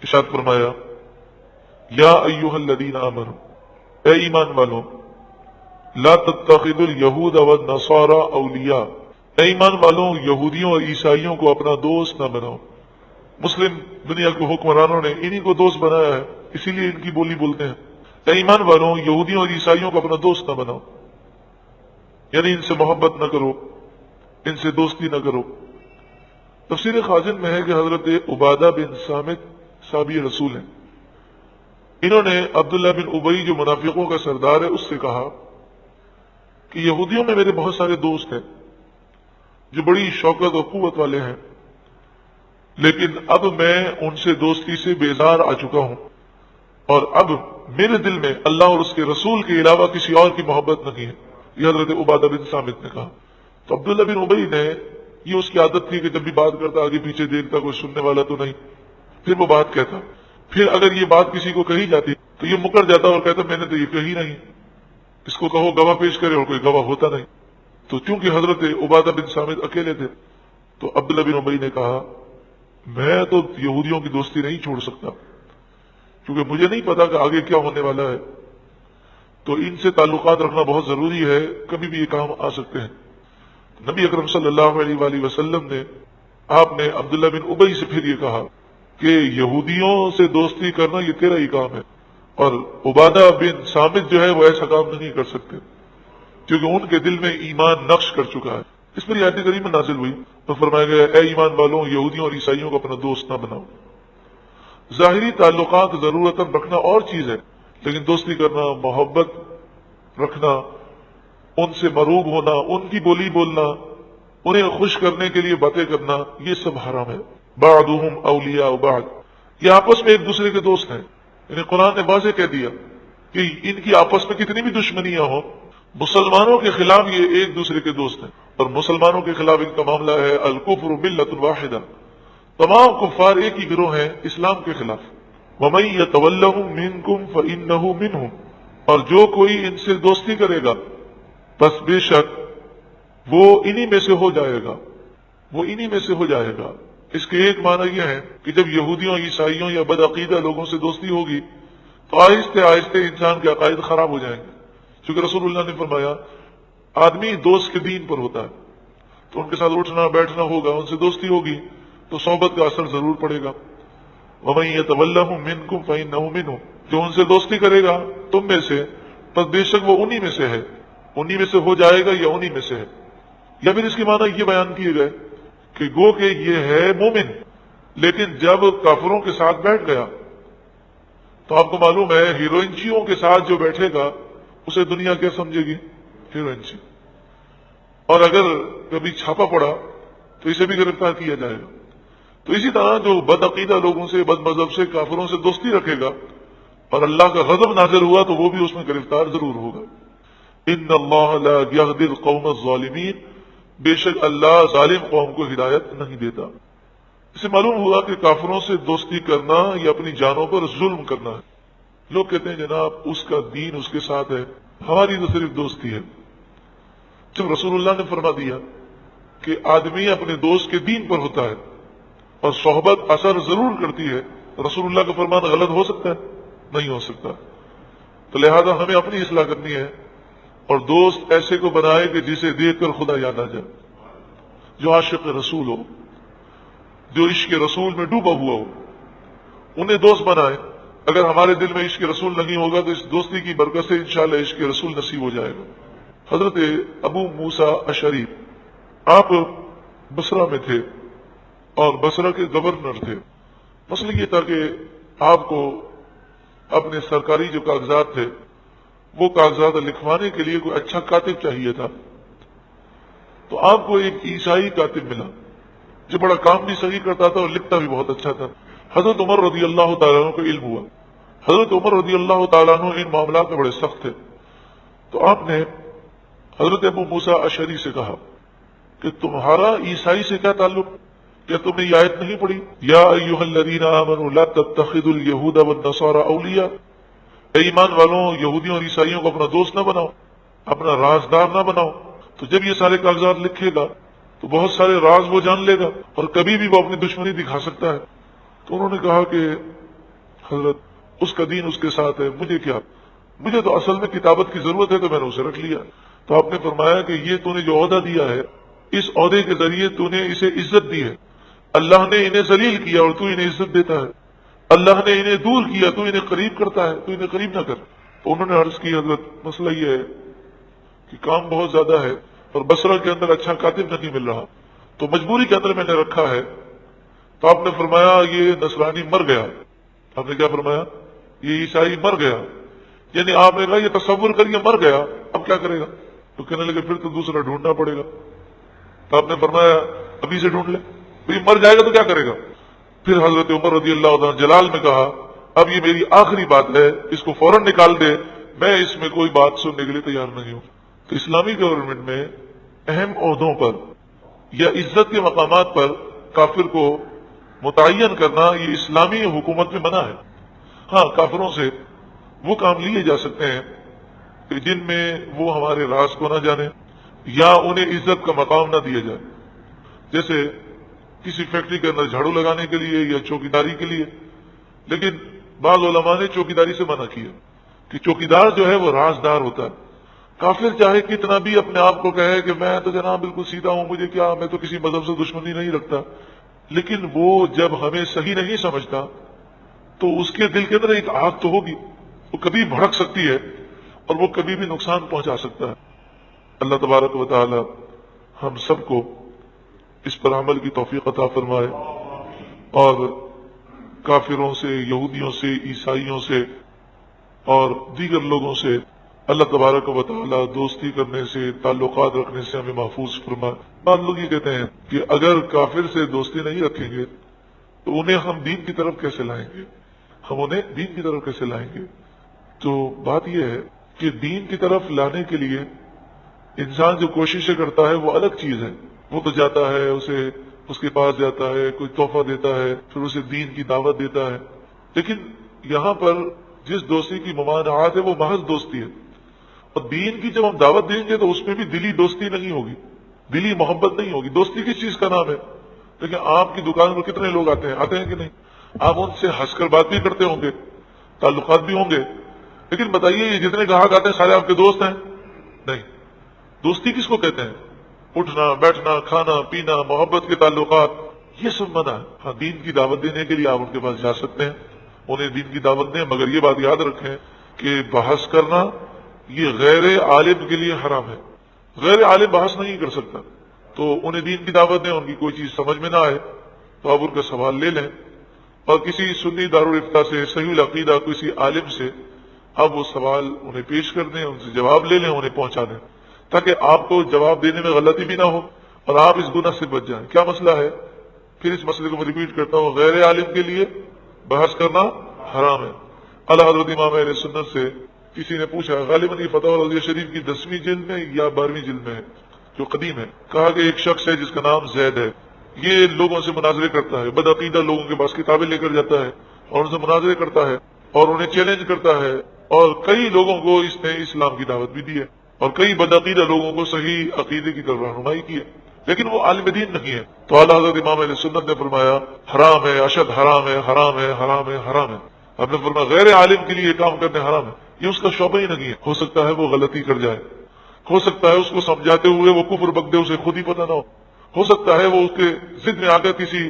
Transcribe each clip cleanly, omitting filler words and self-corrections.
ارشاد فرمایا یا ایھا الذین آمنوا، اے ایمان والو، لا تتخذوا الیہود والنصارى اولیاء، اے ایمان والو یہودیوں اور عیسائیوں کو اپنا دوست نہ بناؤ۔ مسلم دنیا کے حکمرانوں نے انہی کو دوست بنایا ہے، اسی لیے ان کی بولی بولتے ہیں۔ اے ایمان والوں یہودیوں اور عیسائیوں کو اپنا دوست نہ بناؤ، یعنی ان سے محبت نہ کرو، ان سے دوستی نہ کرو۔ تفسیر خازن میں ہے کہ حضرت عبادہ بن صامت صحابی رسول ہیں، انہوں نے عبداللہ بن ابی جو منافقوں کا سردار ہے اس سے کہا کہ یہودیوں میں میرے بہت سارے دوست ہیں جو بڑی شوکت اور قوت والے ہیں، لیکن اب میں ان سے دوستی سے بیزار آ چکا ہوں، اور اب میرے دل میں اللہ اور اس کے رسول کے علاوہ کسی اور کی محبت نہیں ہے، یہ حضرت عبادہ بن صامت نے کہا۔ تو عبداللہ بن ابی نے، یہ اس کی عادت تھی کہ جب بھی بات کرتا آگے پیچھے دیکھتا کوئی سننے والا تو نہیں، پھر وہ بات کہتا، پھر اگر یہ بات کسی کو کہی جاتی تو یہ مکر جاتا اور کہتا میں نے تو یہ کہی نہیں، اس کو کہو گواہ پیش کرے، اور کوئی گواہ ہوتا نہیں۔ تو چونکہ حضرت عبادہ بن صامت اکیلے تھے تو عبداللہ بن ابی نے کہا میں تو یہودیوں کی دوستی نہیں چھوڑ سکتا، کیونکہ مجھے نہیں پتا کہ آگے کیا ہونے والا ہے، تو ان سے تعلقات رکھنا بہت ضروری ہے، کبھی بھی یہ کام آ سکتے ہیں۔ نبی اکرم صلی اللہ علیہ وآلہ وسلم نے، آپ نے عبداللہ بن ابی سے پھر یہ کہا کہ یہودیوں سے دوستی کرنا یہ تیرا ہی کام ہے، اور عبادہ بن صامت جو ہے وہ ایسا کام نہیں کر سکتے، کیونکہ ان کے دل میں ایمان نقش کر چکا ہے۔ اس پر یہ آیت کریمہ نازل ہوئی تو فرمایا گیا اے ایمان والوں یہودیوں اور عیسائیوں کو اپنا دوست نہ بناؤ۔ ظاہری تعلقات ضرورتاً رکھنا اور چیز ہے، لیکن دوستی کرنا، محبت رکھنا، ان سے مروب ہونا، ان کی بولی بولنا، انہیں خوش کرنے کے لیے باتیں کرنا، یہ سب حرام ہے۔ بعضهم اولیاء بعض، یہ آپس میں ایک دوسرے کے دوست ہیں، یعنی قرآن نے واضح کہہ دیا کہ ان کی آپس میں کتنی بھی دشمنیاں ہوں، مسلمانوں کے خلاف یہ ایک دوسرے کے دوست ہیں، اور مسلمانوں کے خلاف ان کا معاملہ ہے الکفر ملۃ واحدہ، تمام کفار ایک ہی گروہ ہیں اسلام کے خلاف۔ ومن یتولہم منکم فانہ منہم، اور جو کوئی ان سے دوستی کرے گا بس بے شک وہ انہی میں سے ہو جائے گا، وہ انہی میں سے ہو جائے گا۔ اس کے ایک معنی یہ ہے کہ جب یہودیوں، عیسائیوں یا بدعقیدہ لوگوں سے دوستی ہوگی تو آہستہ آہستہ انسان کے عقائد خراب ہو جائیں گے، کیونکہ رسول اللہ نے فرمایا آدمی دوست کے دین پر ہوتا ہے، تو ان کے ساتھ اٹھنا بیٹھنا ہوگا، ان سے دوستی ہوگی تو صحبت کا اثر ضرور پڑے گا۔ وَمَن يَتَوَلَّهُم مِّنكُمْ فَإِنَّهُ مِنْهُمْ، جو ان سے دوستی کرے گا تم میں سے، پس بے شک وہ انہی میں سے ہے، انہی میں سے ہو جائے گا یا انہی میں سے ہے۔ یا پھر اس کے معنی یہ بیان کیے گئے کہ گو کہ یہ ہے مومن، لیکن جب کافروں کے ساتھ بیٹھ گیا تو آپ کو معلوم ہے ہیروئنچیوں کے ساتھ جو بیٹھے گا اسے دنیا کیا سمجھے گی؟ ہیروئنچی، اور اگر کبھی چھاپا پڑا تو اسے بھی گرفتار کیا جائے گا۔ تو اسی طرح جو بدعقیدہ لوگوں سے، بد مذہب سے، کافروں سے دوستی رکھے گا اور اللہ کا غضب نازل ہوا تو وہ بھی اس میں گرفتار ضرور ہوگا۔ ان اللہ لا یہدی القوم الظالمین، بے شک اللہ ظالم قوم کو ہدایت نہیں دیتا۔ اسے معلوم ہوا کہ کافروں سے دوستی کرنا یا اپنی جانوں پر ظلم کرنا ہے۔ لوگ کہتے ہیں جناب اس کا دین اس کے ساتھ ہے، ہماری تو صرف دوستی ہے۔ جب رسول اللہ نے فرما دیا کہ آدمی اپنے دوست کے دین پر ہوتا ہے اور صحبت اثر ضرور کرتی ہے، رسول اللہ کا فرمان غلط ہو سکتا ہے؟ نہیں ہو سکتا۔ تو لہذا ہمیں اپنی اصلاح کرنی ہے اور دوست ایسے کو بنائے کہ جسے دیکھ کر خدا یاد آ جائے، جو عاشق رسول ہو، جو عشق رسول میں ڈوبا ہوا ہو، انہیں دوست بنائے۔ اگر ہمارے دل میں عشق رسول نہیں ہوگا تو اس دوستی کی برکت سے انشاءاللہ عشق رسول نصیب ہو جائے گا۔ حضرت ابو موسیٰ اشعری آپ بصرہ میں تھے اور بصرہ کے گورنر تھے۔ مسئلہ یہ تھا کہ آپ کو اپنے سرکاری جو کاغذات تھے وہ کاغذات لکھوانے کے لیے کوئی اچھا کاتب چاہیے تھا، تو آپ کو ایک عیسائی کاتب ملا جو بڑا کام بھی صحیح کرتا تھا اور لکھتا بھی بہت اچھا تھا۔ حضرت عمر رضی اللہ تعالیٰ عنہ کو علم ہوا، حضرت عمر رضی اللہ تعالیٰ عنہ ان معاملات میں بڑے سخت تھے، تو آپ نے حضرت ابو موسیٰ اشعری سے کہا کہ تمہارا عیسائی سے کیا تعلق؟ کیا تم نے یہ آیت نہیں پڑھی یا ایھا الذین آمنوا لا تتخذوا اليہود والنصارى اولیاء، اے ایمان والوں یہودیوں اور عیسائیوں کو اپنا دوست نہ بناؤ، اپنا رازدار نہ بناؤ۔ تو جب یہ سارے کاغذات لکھے گا تو بہت سارے راز وہ جان لے گا اور کبھی بھی وہ اپنی دشمنی دکھا سکتا ہے۔ تو انہوں نے کہا کہ حضرت اس کا دین اس کے ساتھ ہے، مجھے کیا، مجھے تو اصل میں کتابت کی ضرورت ہے تو میں نے اسے رکھ لیا۔ تو آپ نے فرمایا کہ یہ تو نے جو عہدہ دیا ہے، اس عہدے کے ذریعے تو نے اسے عزت دی ہے، اللہ نے انہیں ذلیل کیا اور تو انہیں عزت دیتا ہے، اللہ نے انہیں دور کیا تو انہیں قریب کرتا ہے، تو انہیں قریب نہ کر۔ تو انہوں نے عرض کی حضرت مسئلہ یہ ہے کہ کام بہت زیادہ ہے اور بصرہ کے اندر اچھا کاتب نہیں مل رہا، تو مجبوری کے اندر میں نے رکھا ہے۔ تو آپ نے فرمایا یہ نصرانی مر گیا۔ آپ نے کیا فرمایا؟ یہ عیسائی مر گیا، یعنی آپ نے کہا یہ تصور کر یہ مر گیا، اب کیا کرے گا؟ تو کہنے لگے پھر تو دوسرا ڈھونڈنا پڑے گا۔ تو آپ نے فرمایا ابھی سے ڈھونڈ لے، تو یہ مر جائے گا تو کیا کرے گا؟ پھر حضرت عمر رضی اللہ عنہ جلال میں کہا اب یہ میری آخری بات ہے، اس کو فوراً نکال دے، میں اس میں کوئی بات سننے کے لیے تیار نہیں ہوں۔ تو اسلامی گورنمنٹ میں اہم عہدوں پر یا عزت کے مقامات پر کافر کو متعین کرنا یہ اسلامی حکومت میں منع ہے۔ ہاں کافروں سے وہ کام لیے جا سکتے ہیں کہ جن میں وہ ہمارے راز کو نہ جانے یا انہیں عزت کا مقام نہ دیا جائے، جیسے کسی فیکٹری کے اندر جھاڑو لگانے کے لیے یا چوکیداری کے لیے۔ لیکن بعض علماء نے چوکیداری سے منع کیا کہ چوکیدار جو ہے وہ رازدار ہوتا ہے۔ کافر چاہے کتنا بھی اپنے آپ کو کہے کہ میں تو جناب بالکل سیدھا ہوں، مجھے کیا، میں تو کسی مذہب سے دشمنی نہیں رکھتا، لیکن وہ جب ہمیں صحیح نہیں سمجھتا تو اس کے دل کے اندر ایک آگ تو ہوگی، وہ کبھی بھڑک سکتی ہے اور وہ کبھی بھی نقصان پہنچا سکتا ہے۔ اللہ تبارک و تعالی ہم سب کو اس پر عمل کی توفیق عطا فرمائے اور کافروں سے، یہودیوں سے، عیسائیوں سے اور دیگر لوگوں سے اللہ تبارک و تعالی دوستی کرنے سے، تعلقات رکھنے سے ہمیں محفوظ فرمائے۔ بعض لوگ یہ کہتے ہیں کہ اگر کافر سے دوستی نہیں رکھیں گے تو انہیں ہم دین کی طرف کیسے لائیں گے، ہم انہیں دین کی طرف کیسے لائیں گے؟ تو بات یہ ہے کہ دین کی طرف لانے کے لیے انسان جو کوششیں کرتا ہے وہ الگ چیز ہے۔ وہ تو جاتا ہے، اس کے پاس جاتا ہے، کوئی تحفہ دیتا ہے، پھر اسے دین کی دعوت دیتا ہے، لیکن یہاں پر جس دوستی کی ممانعات ہے وہ محض دوستی ہے۔ اور دین کی جب ہم دعوت دیں گے تو اس میں بھی دلی دوستی نہیں ہوگی، دلی محبت نہیں ہوگی۔ دوستی کس چیز کا نام ہے؟ لیکن آپ کی دکان پر کتنے لوگ آتے ہیں کہ نہیں؟ آپ ان سے ہنس کر بات بھی کرتے ہوں گے، تعلقات بھی ہوں گے، لیکن بتائیے یہ جتنے گاہک آتے ہیں سارے آپ کے دوست ہیں؟ نہیں۔ دوستی کس کو کہتے ہیں؟ اٹھنا بیٹھنا، کھانا پینا، محبت کے تعلقات، یہ سب منع ہے۔ ہاں دین کی دعوت دینے کے لیے آپ ان کے پاس جا سکتے ہیں، انہیں دین کی دعوت دیں، مگر یہ بات یاد رکھیں کہ بحث کرنا یہ غیر عالم کے لیے حرام ہے۔ غیر عالم بحث نہیں کر سکتا، تو انہیں دین کی دعوت دیں، ان کی کوئی چیز سمجھ میں نہ آئے تو آپ ان کا سوال لے لیں اور کسی سنی دارالافتاء سے، صحیح العقیدہ کسی عالم سے اب وہ سوال انہیں پیش کر دیں، ان سے جواب لے لیں، انہیں پہنچا دیں، تاکہ آپ کو جواب دینے میں غلطی بھی نہ ہو اور آپ اس گناہ سے بچ جائیں۔ کیا مسئلہ ہے؟ پھر اس مسئلے کو میں ریپیٹ کرتا ہوں، غیر عالم کے لیے بحث کرنا حرام ہے۔ اعلیٰ حضرت امام اہل سنت سے کسی نے پوچھا، غالباً یہ فتح رضیہ شریف کی 10ویں جلد میں یا 12ویں جلد میں ہے جو قدیم ہے، کہا کہ ایک شخص ہے جس کا نام زید ہے، یہ لوگوں سے مناظرے کرتا ہے، بدعقیدہ لوگوں کے پاس کتابیں لے کر جاتا ہے اور ان سے مناظرے کرتا ہے اور انہیں چیلنج کرتا ہے، اور کئی لوگوں کو اس نے اسلام کی دعوت بھی دی ہے اور کئی بدعقیدہ لوگوں کو صحیح عقیدے کی طرف رہنمائی کی ہے، لیکن وہ عالم دین نہیں ہے۔ تو اعلیٰ حضرت امام اہل سنت نے فرمایا حرام ہے، اشد حرام ہے، حرام ہے، حرام ہے، حرام ہے۔ آپ نے فرمایا غیر عالم کے لیے یہ کام کرنے حرام ہے، یہ اس کا شعبہ ہی نہیں ہے۔ ہو سکتا ہے وہ غلطی کر جائے، ہو سکتا ہے اس کو سمجھاتے ہوئے وہ کفر بک دے، اسے خود ہی پتہ نہ ہو سکتا ہے وہ اس کے ضد میں آ کر کسی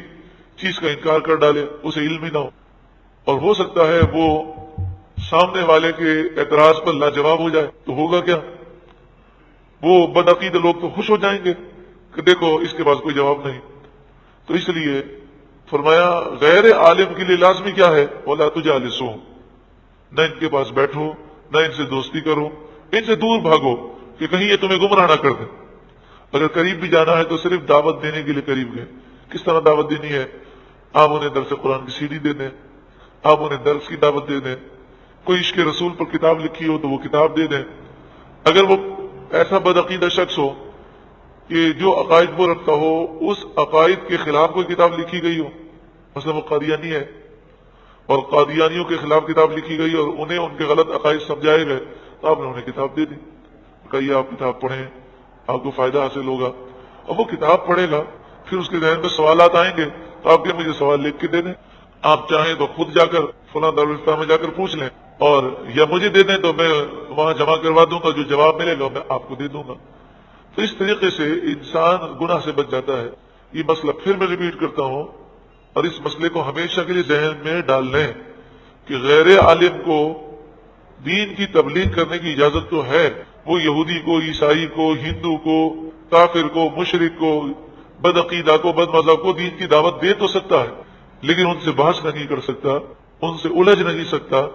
چیز کا انکار کر ڈالے، اسے علم ہی نہ ہو، اور ہو سکتا ہے وہ سامنے والے کے اعتراض پر لاجواب ہو جائے، تو ہوگا کیا؟ وہ بدعقیدہ لوگ تو خوش ہو جائیں گے کہ دیکھو اس کے پاس کوئی جواب نہیں۔ تو اس لیے فرمایا غیر عالم کے لیے لازمی کیا ہے؟ وَلَا تُجَالِسُوهُمْ، نہ ان کے پاس بیٹھو، نہ ان سے دوستی کرو، ان سے دور بھاگو کہ کہیں یہ تمہیں گمراہ نہ کر دیں۔ اگر قریب بھی جانا ہے تو صرف دعوت دینے کے لیے قریب گئے۔ کس طرح دعوت دینی ہے؟ آپ انہیں درس قرآن کی CD دے دیں، آپ انہیں درس کی دعوت دے دیں، کوئی عشق رسول پر کتاب لکھی ہو تو وہ کتاب دے دیں۔ اگر وہ ایسا بدعقیدہ شخص ہو کہ جو عقائد وہ رکھتا ہو اس عقائد کے خلاف کوئی کتاب لکھی گئی ہو، مثلا وہ قادیانی ہے اور قادیانیوں کے خلاف کتاب لکھی گئی اور انہیں ان کے غلط عقائد سمجھائے گئے، تو آپ نے انہیں کتاب دے دی، کہیے آپ کتاب پڑھیں، آپ کو فائدہ حاصل ہوگا۔ اور وہ کتاب پڑھے گا، پھر اس کے ذہن میں سوالات آئیں گے تو آپ کے مجھے سوال لکھ کے دے دیں، آپ چاہیں تو خود جا کر فلاں دارالفتہ میں جا کر پوچھ لیں، اور یا مجھے دے دیں تو میں وہاں جمع کروا دوں گا، جو جواب ملے گا میں آپ کو دے دوں گا۔ تو اس طریقے سے انسان گناہ سے بچ جاتا ہے۔ یہ مسئلہ پھر میں ریپیٹ کرتا ہوں، اور اس مسئلے کو ہمیشہ کے لیے ذہن میں ڈال لیں کہ غیر عالم کو دین کی تبلیغ کرنے کی اجازت تو ہے، وہ یہودی کو، عیسائی کو، ہندو کو، کافر کو، مشرک کو، بدعقیدہ کو، بد مذہب کو دین کی دعوت دے تو سکتا ہے، لیکن ان سے بحث نہیں کر سکتا، ان سے الجھ نہیں سکتا،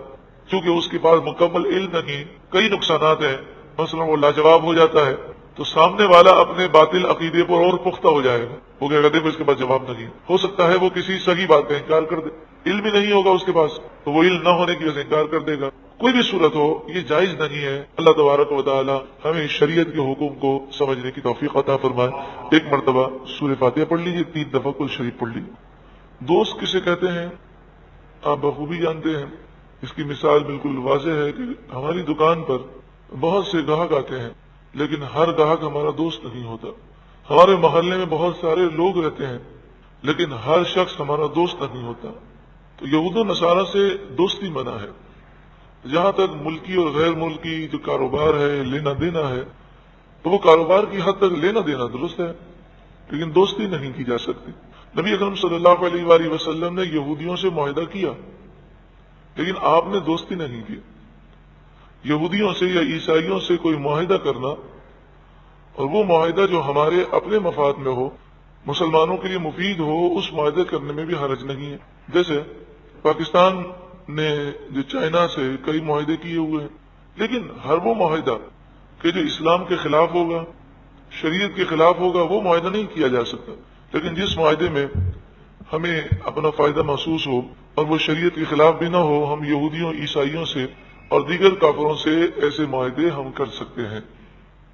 چونکہ اس کے پاس مکمل علم نہیں۔ کئی نقصانات ہیں، مثلا وہ لاجواب ہو جاتا ہے تو سامنے والا اپنے باطل عقیدے پر اور پختہ ہو جائے گا، وہ کہے گا دیکھو اس کے پاس جواب نہیں، ہو سکتا ہے وہ کسی صحیح بات کا انکار کر دے، علم ہی نہیں ہوگا اس کے پاس تو وہ علم نہ ہونے کی وجہ سے انکار کر دے گا۔ کوئی بھی صورت ہو یہ جائز نہیں ہے۔ اللہ تبارک و تعالی ہمیں شریعت کے حکم کو سمجھنے کی توفیق عطا فرمائے۔ ایک مرتبہ سورہ فاتحہ پڑھ لیجیے، 3 دفعہ کل شریف پڑھ لیجیے۔ دوست کسے کہتے ہیں آپ بخوبی جانتے ہیں، اس کی مثال بالکل واضح ہے کہ ہماری دکان پر بہت سے گاہک آتے ہیں، لیکن ہر گاہک ہمارا دوست نہیں ہوتا۔ ہمارے محلے میں بہت سارے لوگ رہتے ہیں، لیکن ہر شخص ہمارا دوست نہیں ہوتا۔ تو یہود و نصارہ سے دوستی منع ہے۔ جہاں تک ملکی اور غیر ملکی جو کاروبار ہے، لینا دینا ہے، تو وہ کاروبار کی حد تک لینا دینا درست ہے، لیکن دوستی نہیں کی جا سکتی۔ نبی اکرم صلی اللہ علیہ وآلہ وسلم نے یہودیوں سے معاہدہ کیا، لیکن آپ نے دوستی نہیں کی۔ یہودیوں سے یا عیسائیوں سے کوئی معاہدہ کرنا، اور وہ معاہدہ جو ہمارے اپنے مفاد میں ہو، مسلمانوں کے لیے مفید ہو، اس معاہدے کرنے میں بھی حرج نہیں ہے۔ جیسے پاکستان نے جو چائنا سے کئی معاہدے کیے ہوئے ہیں، لیکن ہر وہ معاہدہ کہ جو اسلام کے خلاف ہوگا، شریعت کے خلاف ہوگا، وہ معاہدہ نہیں کیا جا سکتا۔ لیکن جس معاہدے میں ہمیں اپنا فائدہ محسوس ہو اور وہ شریعت کے خلاف بھی نہ ہو، ہم یہودیوں، عیسائیوں سے اور دیگر کافروں سے ایسے معاہدے ہم کر سکتے ہیں۔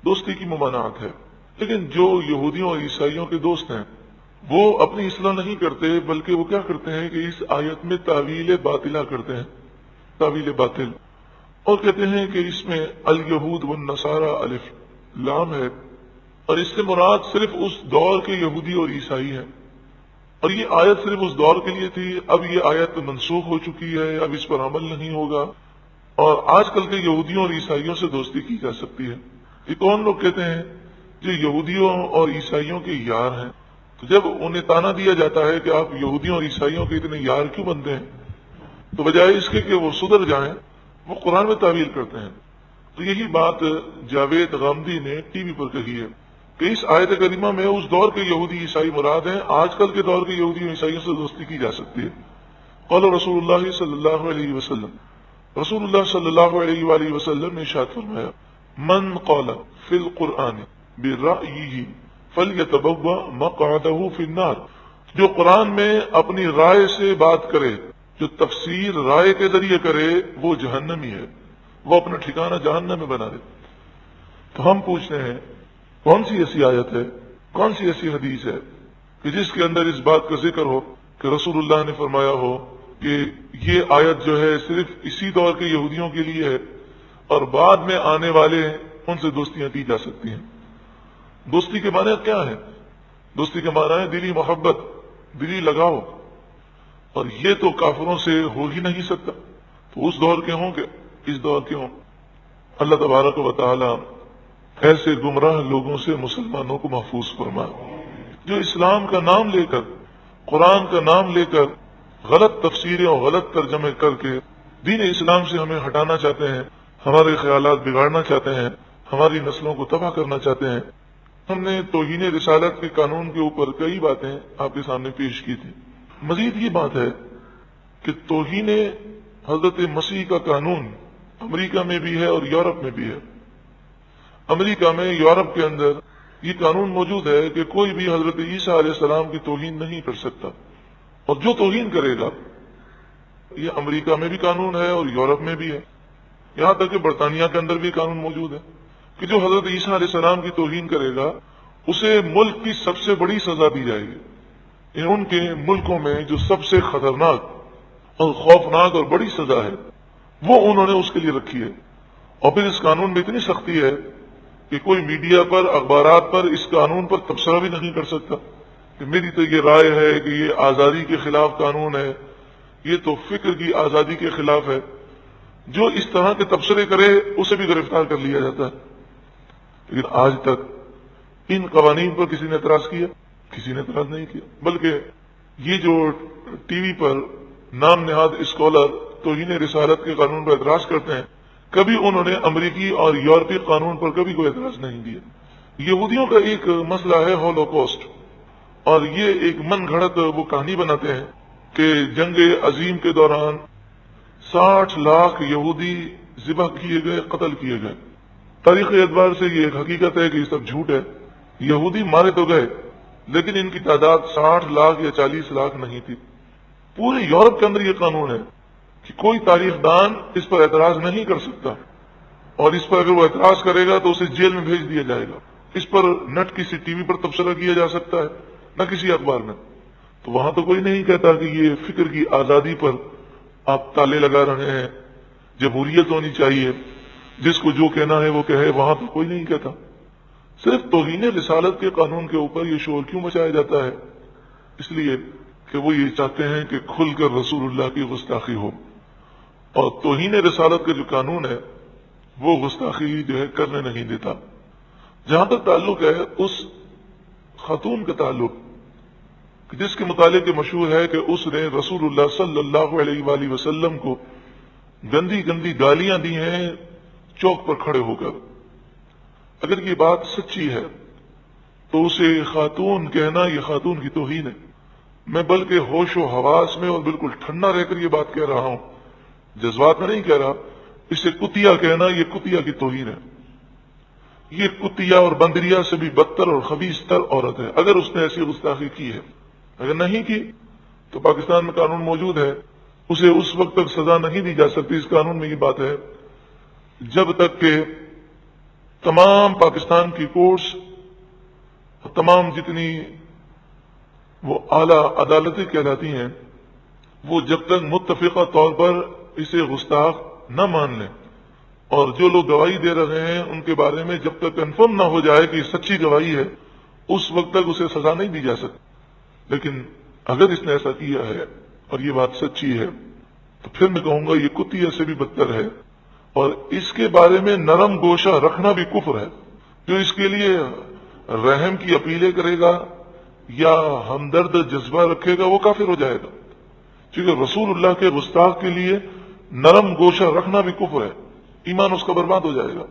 دوستی کی ممانعت ہے، لیکن جو یہودیوں اور عیسائیوں کے دوست ہیں وہ اپنی اصلاح نہیں کرتے، بلکہ وہ کیا کرتے ہیں کہ اس آیت میں تعویل باطلہ کرتے ہیں، تعویل باطل، اور کہتے ہیں کہ اس میں الیہود والنصارى الف لام ہے، اور اس سے مراد صرف اس دور کے یہودی اور عیسائی ہیں، اور یہ آیت صرف اس دور کے لیے تھی، اب یہ آیت منسوخ ہو چکی ہے، اب اس پر عمل نہیں ہوگا، اور آج کل کے یہودیوں اور عیسائیوں سے دوستی کی جا سکتی ہے۔ یہ کون لوگ کہتے ہیں جو یہودیوں اور عیسائیوں کے یار ہیں؟ تو جب انہیں تانا دیا جاتا ہے کہ آپ یہودیوں اور عیسائیوں کے اتنے یار کیوں بنتے ہیں، تو بجائے اس کے کہ وہ سدھر جائیں، وہ قرآن میں تعویل کرتے ہیں۔ تو یہی بات جاوید غامدی نے ٹی وی پر کہی ہے کہ اس آیت کریمہ میں اس دور کے یہودی عیسائی مراد ہیں، آج کل کے دور کے یہودی عیسائیوں سے دوستی کی جا سکتی ہے۔ قال رسول اللہ صلی اللہ علیہ وسلم، رسول اللہ صلی اللہ علیہ وآلہ وسلم نے ارشاد فرمایا، من قال فی القرآن برأیہ فلیتبوأ مقعدہ فی النار، جو قرآن میں اپنی رائے سے بات کرے، جو تفسیر رائے کے ذریعے کرے، وہ جہنمی ہے، وہ اپنا ٹھکانہ جہنم میں بنا دے۔ تو ہم پوچھتے ہیں کون سی ایسی آیت ہے، کون سی ایسی حدیث ہے کہ جس کے اندر اس بات کا ذکر ہو کہ رسول اللہ نے فرمایا ہو کہ یہ آیت جو ہے صرف اسی دور کے یہودیوں کے لیے ہے اور بعد میں آنے والے ان سے دوستیاں کی جا سکتی ہیں۔ دوستی کے معنی کیا ہے؟ دوستی کے معنی ہے دلی محبت، دلی لگاؤ، اور یہ تو کافروں سے ہو ہی نہیں سکتا، تو اس دور کے ہوں کہ اس دور کے ہوں۔ اللہ تبارک و تعالی ایسے گمراہ لوگوں سے مسلمانوں کو محفوظ فرمائے جو اسلام کا نام لے کر، قرآن کا نام لے کر غلط تفسیریں اور غلط ترجمے کر کے دین اسلام سے ہمیں ہٹانا چاہتے ہیں، ہمارے خیالات بگاڑنا چاہتے ہیں، ہماری نسلوں کو تباہ کرنا چاہتے ہیں۔ ہم نے توہین رسالت کے قانون کے اوپر کئی باتیں آپ کے سامنے پیش کی تھی۔ مزید یہ بات ہے کہ توہین حضرت مسیح کا قانون امریکہ میں بھی ہے اور یورپ میں بھی ہے۔ امریکہ میں، یورپ کے اندر یہ قانون موجود ہے کہ کوئی بھی حضرت عیسیٰ علیہ السلام کی توہین نہیں کر سکتا، اور جو توہین کرے گا، یہ امریکہ میں بھی قانون ہے اور یورپ میں بھی ہے، یہاں تک کہ برطانیہ کے اندر بھی قانون موجود ہے کہ جو حضرت عیسیٰ علیہ السلام کی توہین کرے گا اسے ملک کی سب سے بڑی سزا دی جائے گی۔ ان کے ملکوں میں جو سب سے خطرناک اور خوفناک اور بڑی سزا ہے وہ انہوں نے اس کے لیے رکھی ہے، اور پھر اس قانون میں اتنی سختی ہے کہ کوئی میڈیا پر، اخبارات پر اس قانون پر تبصرہ بھی نہیں کر سکتا کہ میری تو یہ رائے ہے کہ یہ آزادی کے خلاف قانون ہے، یہ تو فکر کی آزادی کے خلاف ہے. جو اس طرح کے تبصرے کرے اسے بھی گرفتار کر لیا جاتا ہے. لیکن آج تک ان قوانین پر کسی نے اعتراض کیا؟ کسی نے اعتراض نہیں کیا. بلکہ یہ جو ٹی وی پر نام نہاد اسکالر توہین رسالت کے قانون پر اعتراض کرتے ہیں، کبھی انہوں نے امریکی اور یورپی قانون پر کبھی کوئی اعتراض نہیں کیا. یہودیوں کا ایک مسئلہ ہے ہولوکاسٹ، اور یہ ایک من گھڑت وہ کہانی بناتے ہیں کہ جنگ عظیم کے دوران 60 لاکھ یہودی ذبح کیے گئے، قتل کیے گئے. تاریخی اعتبار سے یہ ایک حقیقت ہے کہ یہ سب جھوٹ ہے. یہودی مارے تو گئے لیکن ان کی تعداد 60 لاکھ یا 40 لاکھ نہیں تھی. پورے یورپ کے اندر یہ قانون ہے کہ کوئی تاریخ دان اس پر اعتراض نہیں کر سکتا، اور اس پر اگر وہ اعتراض کرے گا تو اسے جیل میں بھیج دیا جائے گا. اس پر نہ کسی ٹی وی پر تبصرہ کیا جا سکتا ہے نہ کسی اخبار میں. تو وہاں تو کوئی نہیں کہتا کہ یہ فکر کی آزادی پر آپ تالے لگا رہے ہیں، جمہوریت ہونی چاہیے، جس کو جو کہنا ہے وہ کہے. وہاں تو کوئی نہیں کہتا. صرف توہین رسالت کے قانون کے اوپر یہ شور کیوں مچایا جاتا ہے؟ اس لیے کہ وہ یہ چاہتے ہیں کہ کھل کر رسول اللہ کی گستاخی ہو. اور توہین رسالت کا جو قانون ہے وہ گستاخی جو ہے کرنے نہیں دیتا. جہاں تک تعلق ہے اس خاتون کا تعلق جس کے متعلق مشہور ہے کہ اس نے رسول اللہ صلی اللہ علیہ وآلہ وسلم کو گندی گندی گالیاں دی ہیں چوک پر کھڑے ہو کر. اگر یہ بات سچی ہے تو اسے خاتون کہنا یہ خاتون کی توہین ہے. میں بلکہ ہوش و حواس میں اور بالکل ٹھنڈا رہ کر یہ بات کہہ رہا ہوں، جذبات میں نہیں کہہ رہا. اسے کتیا کہنا یہ کتیا کی توہین ہے. یہ کتیا اور بندریا سے بھی بدتر اور خبیث تر عورت ہے اگر اس نے ایسی گستاخی کی ہے. اگر نہیں کی تو پاکستان میں قانون موجود ہے، اسے اس وقت تک سزا نہیں دی جا سکتی. اس قانون میں یہ بات ہے جب تک کہ تمام پاکستان کی کورٹس، تمام جتنی وہ اعلیٰ عدالتیں کہلاتی ہیں، وہ جب تک متفقہ طور پر اسے گستاخ نہ مان لیں، اور جو لوگ گواہی دے رہے ہیں ان کے بارے میں جب تک کنفرم نہ ہو جائے کہ یہ سچی گواہی ہے، اس وقت تک اسے سزا نہیں دی جا سکتی. لیکن اگر اس نے ایسا کیا ہے اور یہ بات سچی ہے تو پھر میں کہوں گا یہ کتیا سے بھی بدتر ہے. اور اس کے بارے میں نرم گوشہ رکھنا بھی کفر ہے. جو اس کے لیے رحم کی اپیلیں کرے گا یا ہمدرد جذبہ رکھے گا وہ کافر ہو جائے گا. کیونکہ رسول اللہ کے گستاخ کے لیے نرم گوشہ رکھنا بھی کفر ہے، ایمان اس کا برباد ہو جائے گا.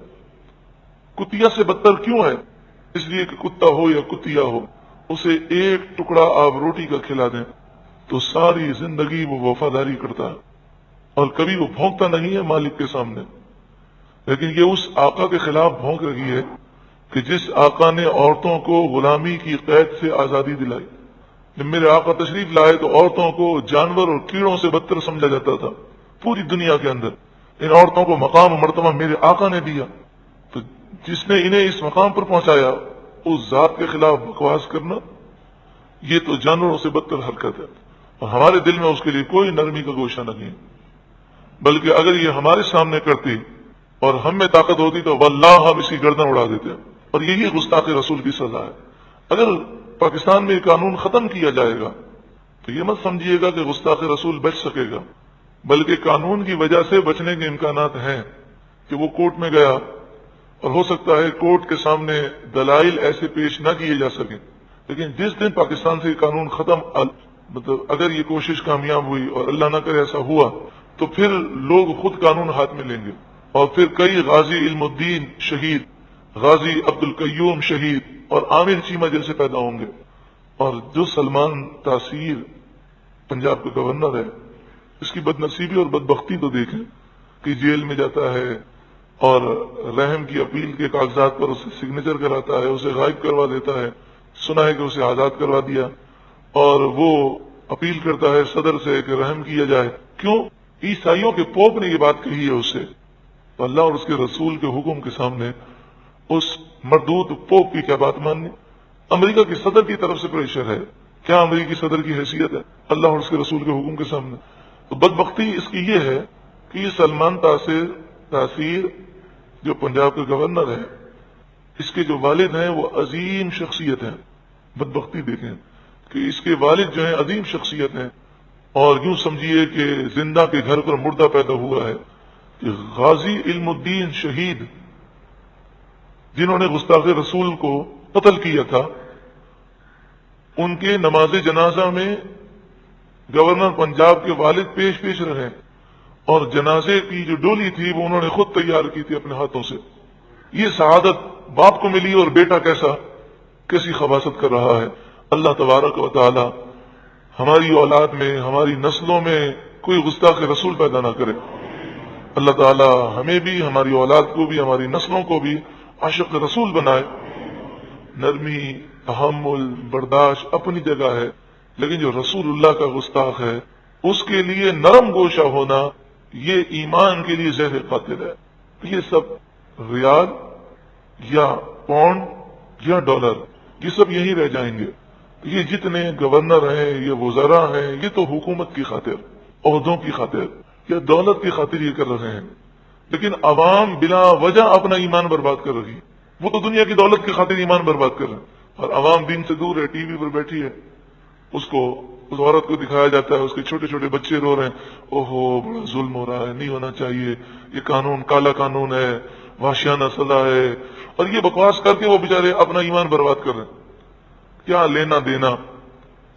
کتیا سے بدتر کیوں ہے؟ اس لیے کہ کتا ہو یا کتیا ہو، اسے ایک ٹکڑا آپ روٹی کا کھلا دیں تو ساری زندگی وہ وفاداری کرتا ہے اور کبھی وہ بھونکتا نہیں ہے مالک کے سامنے. لیکن یہ اس آقا کے خلاف بھونک رہی ہے کہ جس آقا نے عورتوں کو غلامی کی قید سے آزادی دلائی. جب میرے آقا تشریف لائے تو عورتوں کو جانور اور کیڑوں سے بدتر سمجھا جاتا تھا پوری دنیا کے اندر. ان عورتوں کو مقام و مرتبہ میرے آقا نے دیا، تو جس نے انہیں اس مقام پر پہنچایا اس ذات کے خلاف بکواس کرنا یہ تو جانوروں سے بدتر حرکت ہے. اور ہمارے دل میں اس کے لیے کوئی نرمی کا گوشہ نہیں ہے. بلکہ اگر یہ ہمارے سامنے کرتی اور ہم میں طاقت ہوتی تو واللہ ہم اس کی گردن اڑا دیتے. اور یہی گستاخ رسول کی سزا ہے. اگر پاکستان میں یہ قانون ختم کیا جائے گا تو یہ مت سمجھیے گا کہ گستاخ رسول بچ سکے گا، بلکہ قانون کی وجہ سے بچنے کے امکانات ہیں کہ وہ کورٹ میں گیا اور ہو سکتا ہے کورٹ کے سامنے دلائل ایسے پیش نہ کیے جا سکیں. لیکن جس دن پاکستان سے یہ قانون ختم، مطلب اگر یہ کوشش کامیاب ہوئی اور اللہ نہ کرے ایسا ہوا تو پھر لوگ خود قانون ہاتھ میں لیں گے. اور پھر کئی غازی علم الدین شہید، غازی عبد القیوم شہید اور عامر چیمہ جیسے پیدا ہوں گے. اور جو سلمان تاثیر پنجاب کا گورنر ہے، اس کی بدنصیبی اور بدبختی تو دیکھیں کہ جیل میں جاتا ہے اور رحم کی اپیل کے کاغذات پر اسے سگنیچر کراتا ہے، اسے غائب کروا دیتا ہے. سنا ہے کہ اسے آزاد کروا دیا اور وہ اپیل کرتا ہے صدر سے کہ رحم کیا جائے. کیوں؟ عیسائیوں کے پوپ نے یہ بات کہی ہے اسے. تو اللہ اور اس کے رسول کے حکم کے سامنے اس مردود پوپ کی کیا بات ماننی؟ امریکہ کے صدر کی طرف سے پریشر ہے، کیا امریکی صدر کی حیثیت ہے اللہ اور اس کے رسول کے حکم کے سامنے؟ تو بدبختی اس کی یہ ہے کہ یہ سلمان تاثیر جو پنجاب کا گورنر ہے، اس کے جو والد ہیں وہ عظیم شخصیت ہیں. بدبختی دیکھیں کہ اس کے والد جو ہیں عظیم شخصیت ہیں، اور یوں سمجھیے کہ زندہ کے گھر پر مردہ پیدا ہوا ہے کہ غازی علم الدین شہید جنہوں نے گستاخ رسول کو قتل کیا تھا، ان کے نماز جنازہ میں گورنر پنجاب کے والد پیش رہے اور جنازے کی جو ڈولی تھی وہ انہوں نے خود تیار کی تھی اپنے ہاتھوں سے. یہ سعادت باپ کو ملی اور بیٹا کیسی خباثت کر رہا ہے. اللہ تبارک و تعالی ہماری اولاد میں، ہماری نسلوں میں کوئی گستاخ رسول پیدا نہ کرے. اللہ تعالی ہمیں بھی، ہماری اولاد کو بھی، ہماری نسلوں کو بھی عاشق رسول بنائے. نرمی، تحمل، برداشت اپنی جگہ ہے، لیکن جو رسول اللہ کا گستاخ ہے اس کے لیے نرم گوشہ ہونا یہ ایمان کے لیے زہر قاتل ہے. یہ سب ریال یا پاؤنڈ یا ڈالر یہ سب یہی رہ جائیں گے. یہ جتنے گورنر ہیں، یہ وزراء ہیں، یہ تو حکومت کی خاطر، عہدوں کی خاطر یا دولت کی خاطر یہ کر رہے ہیں، لیکن عوام بلا وجہ اپنا ایمان برباد کر رہی ہے. وہ تو دنیا کی دولت کی خاطر ایمان برباد کر رہے ہیں، اور عوام دین سے دور ہے، ٹی وی پر بیٹھی ہے، اس عورت کو دکھایا جاتا ہے، اس کے چھوٹے چھوٹے بچے رو رہے ہیں، اوہو بڑا ظلم ہو رہا ہے، نہیں ہونا چاہیے، یہ قانون کالا قانون ہے، وحشیانہ سزا ہے، اور یہ بکواس کر کے وہ بیچارے اپنا ایمان برباد کر رہے ہیں. کیا لینا دینا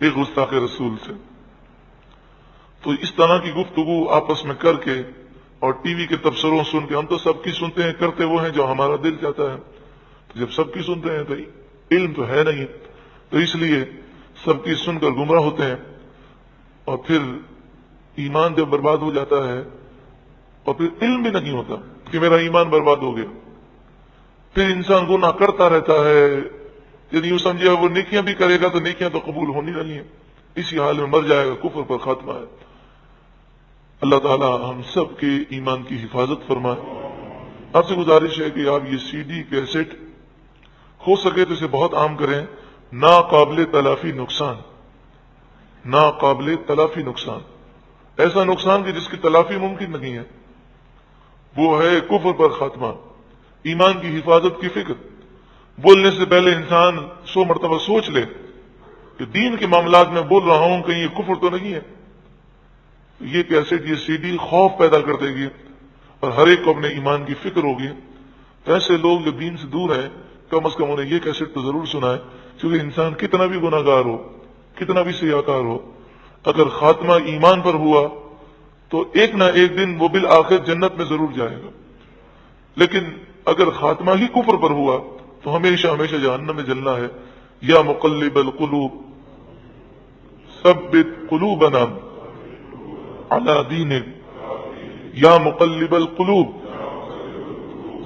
ایک گستاخ رسول سے؟ تو اس طرح کی گفتگو آپس میں کر کے اور ٹی وی کے تبصروں سن کے، ہم تو سب کی سنتے ہیں، کرتے وہ ہیں جو ہمارا دل چاہتا ہے. تو جب سب کی سنتے ہیں تو علم تو ہے نہیں، تو اس لیے سب کی سن کر گمراہ ہوتے ہیں، اور پھر ایمان جب برباد ہو جاتا ہے اور پھر علم بھی نہیں ہوتا کہ میرا ایمان برباد ہو گیا، پھر انسان گناہ کرتا رہتا ہے. یعنی یوں سمجھے وہ نیکیاں بھی کرے گا تو نیکیاں تو قبول ہونی نہیں ہیں، اسی حال میں مر جائے گا، کفر پر خاتمہ ہے. اللہ تعالی ہم سب کے ایمان کی حفاظت فرمائے. آپ سے گزارش ہے کہ آپ یہ سی ڈی کیسٹ ہو سکے تو اسے بہت عام کریں. ناقابل تلافی نقصان، ناقابل تلافی نقصان، ایسا نقصان کہ جس کی تلافی ممکن نہیں ہے، وہ ہے کفر پر خاتمہ، ایمان کی حفاظت کی فکر. بولنے سے پہلے انسان 100 مرتبہ سوچ لے کہ دین کے معاملات میں بول رہا ہوں کہیں یہ کفر تو نہیں ہے. یہ کیسٹ، یہ سی ڈی خوف پیدا کر دے گی اور ہر ایک کو اپنے ایمان کی فکر ہوگی. ایسے لوگ جو دین سے دور ہیں کم از کم انہیں یہ کیسٹ تو ضرور سنائے، کیونکہ انسان کتنا بھی گناہ گار ہو، کتنا بھی سیاکار ہو، اگر خاتمہ ایمان پر ہوا تو ایک نہ ایک دن وہ بالآخر جنت میں ضرور جائے گا. لیکن اگر خاتمہ ہی کفر پر ہوا تو ہمیشہ ہمیشہ جہنم میں جلنا ہے. یا مقلب القلوب ثبت قلوبنا علی دینک، یا مقلب القلوب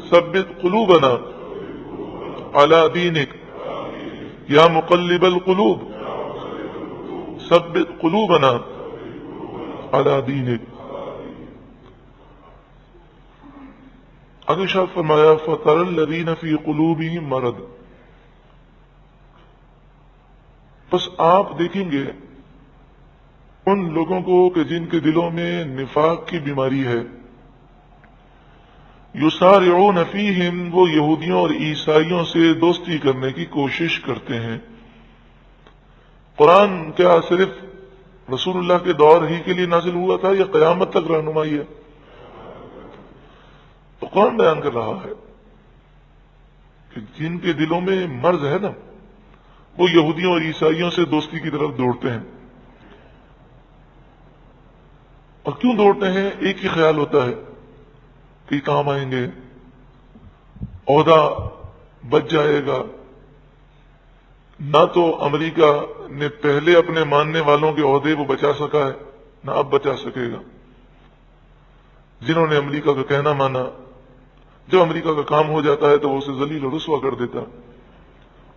ثبت قلوبنا علی دینک، یا مقلب القلوب ثبت قلوبنا علی دینک. اگر شاہ فرمایا فَتَرَى الَّذِينَ فِي قُلُوبِهِمْ مَرَضٌ، بس آپ دیکھیں گے ان لوگوں کو کہ جن کے دلوں میں نفاق کی بیماری ہے. یسارعون فیہم، وہ یہودیوں اور عیسائیوں سے دوستی کرنے کی کوشش کرتے ہیں. قرآن کیا صرف رسول اللہ کے دور ہی کے لیے نازل ہوا تھا یا قیامت تک رہنمائی ہے؟ تو قرآن بیان کر رہا ہے کہ جن کے دلوں میں مرض ہے نا، وہ یہودیوں اور عیسائیوں سے دوستی کی طرف دوڑتے ہیں. اور کیوں دوڑتے ہیں؟ ایک ہی خیال ہوتا ہے کہ کام آئیں گے، عہدہ بچ جائے گا. نہ تو امریکہ نے پہلے اپنے ماننے والوں کے عہدے وہ بچا سکا ہے، نہ اب بچا سکے گا. جنہوں نے امریکہ کا کہنا مانا، جب امریکہ کا کام ہو جاتا ہے تو وہ اسے ذلیل و رسوا کر دیتا.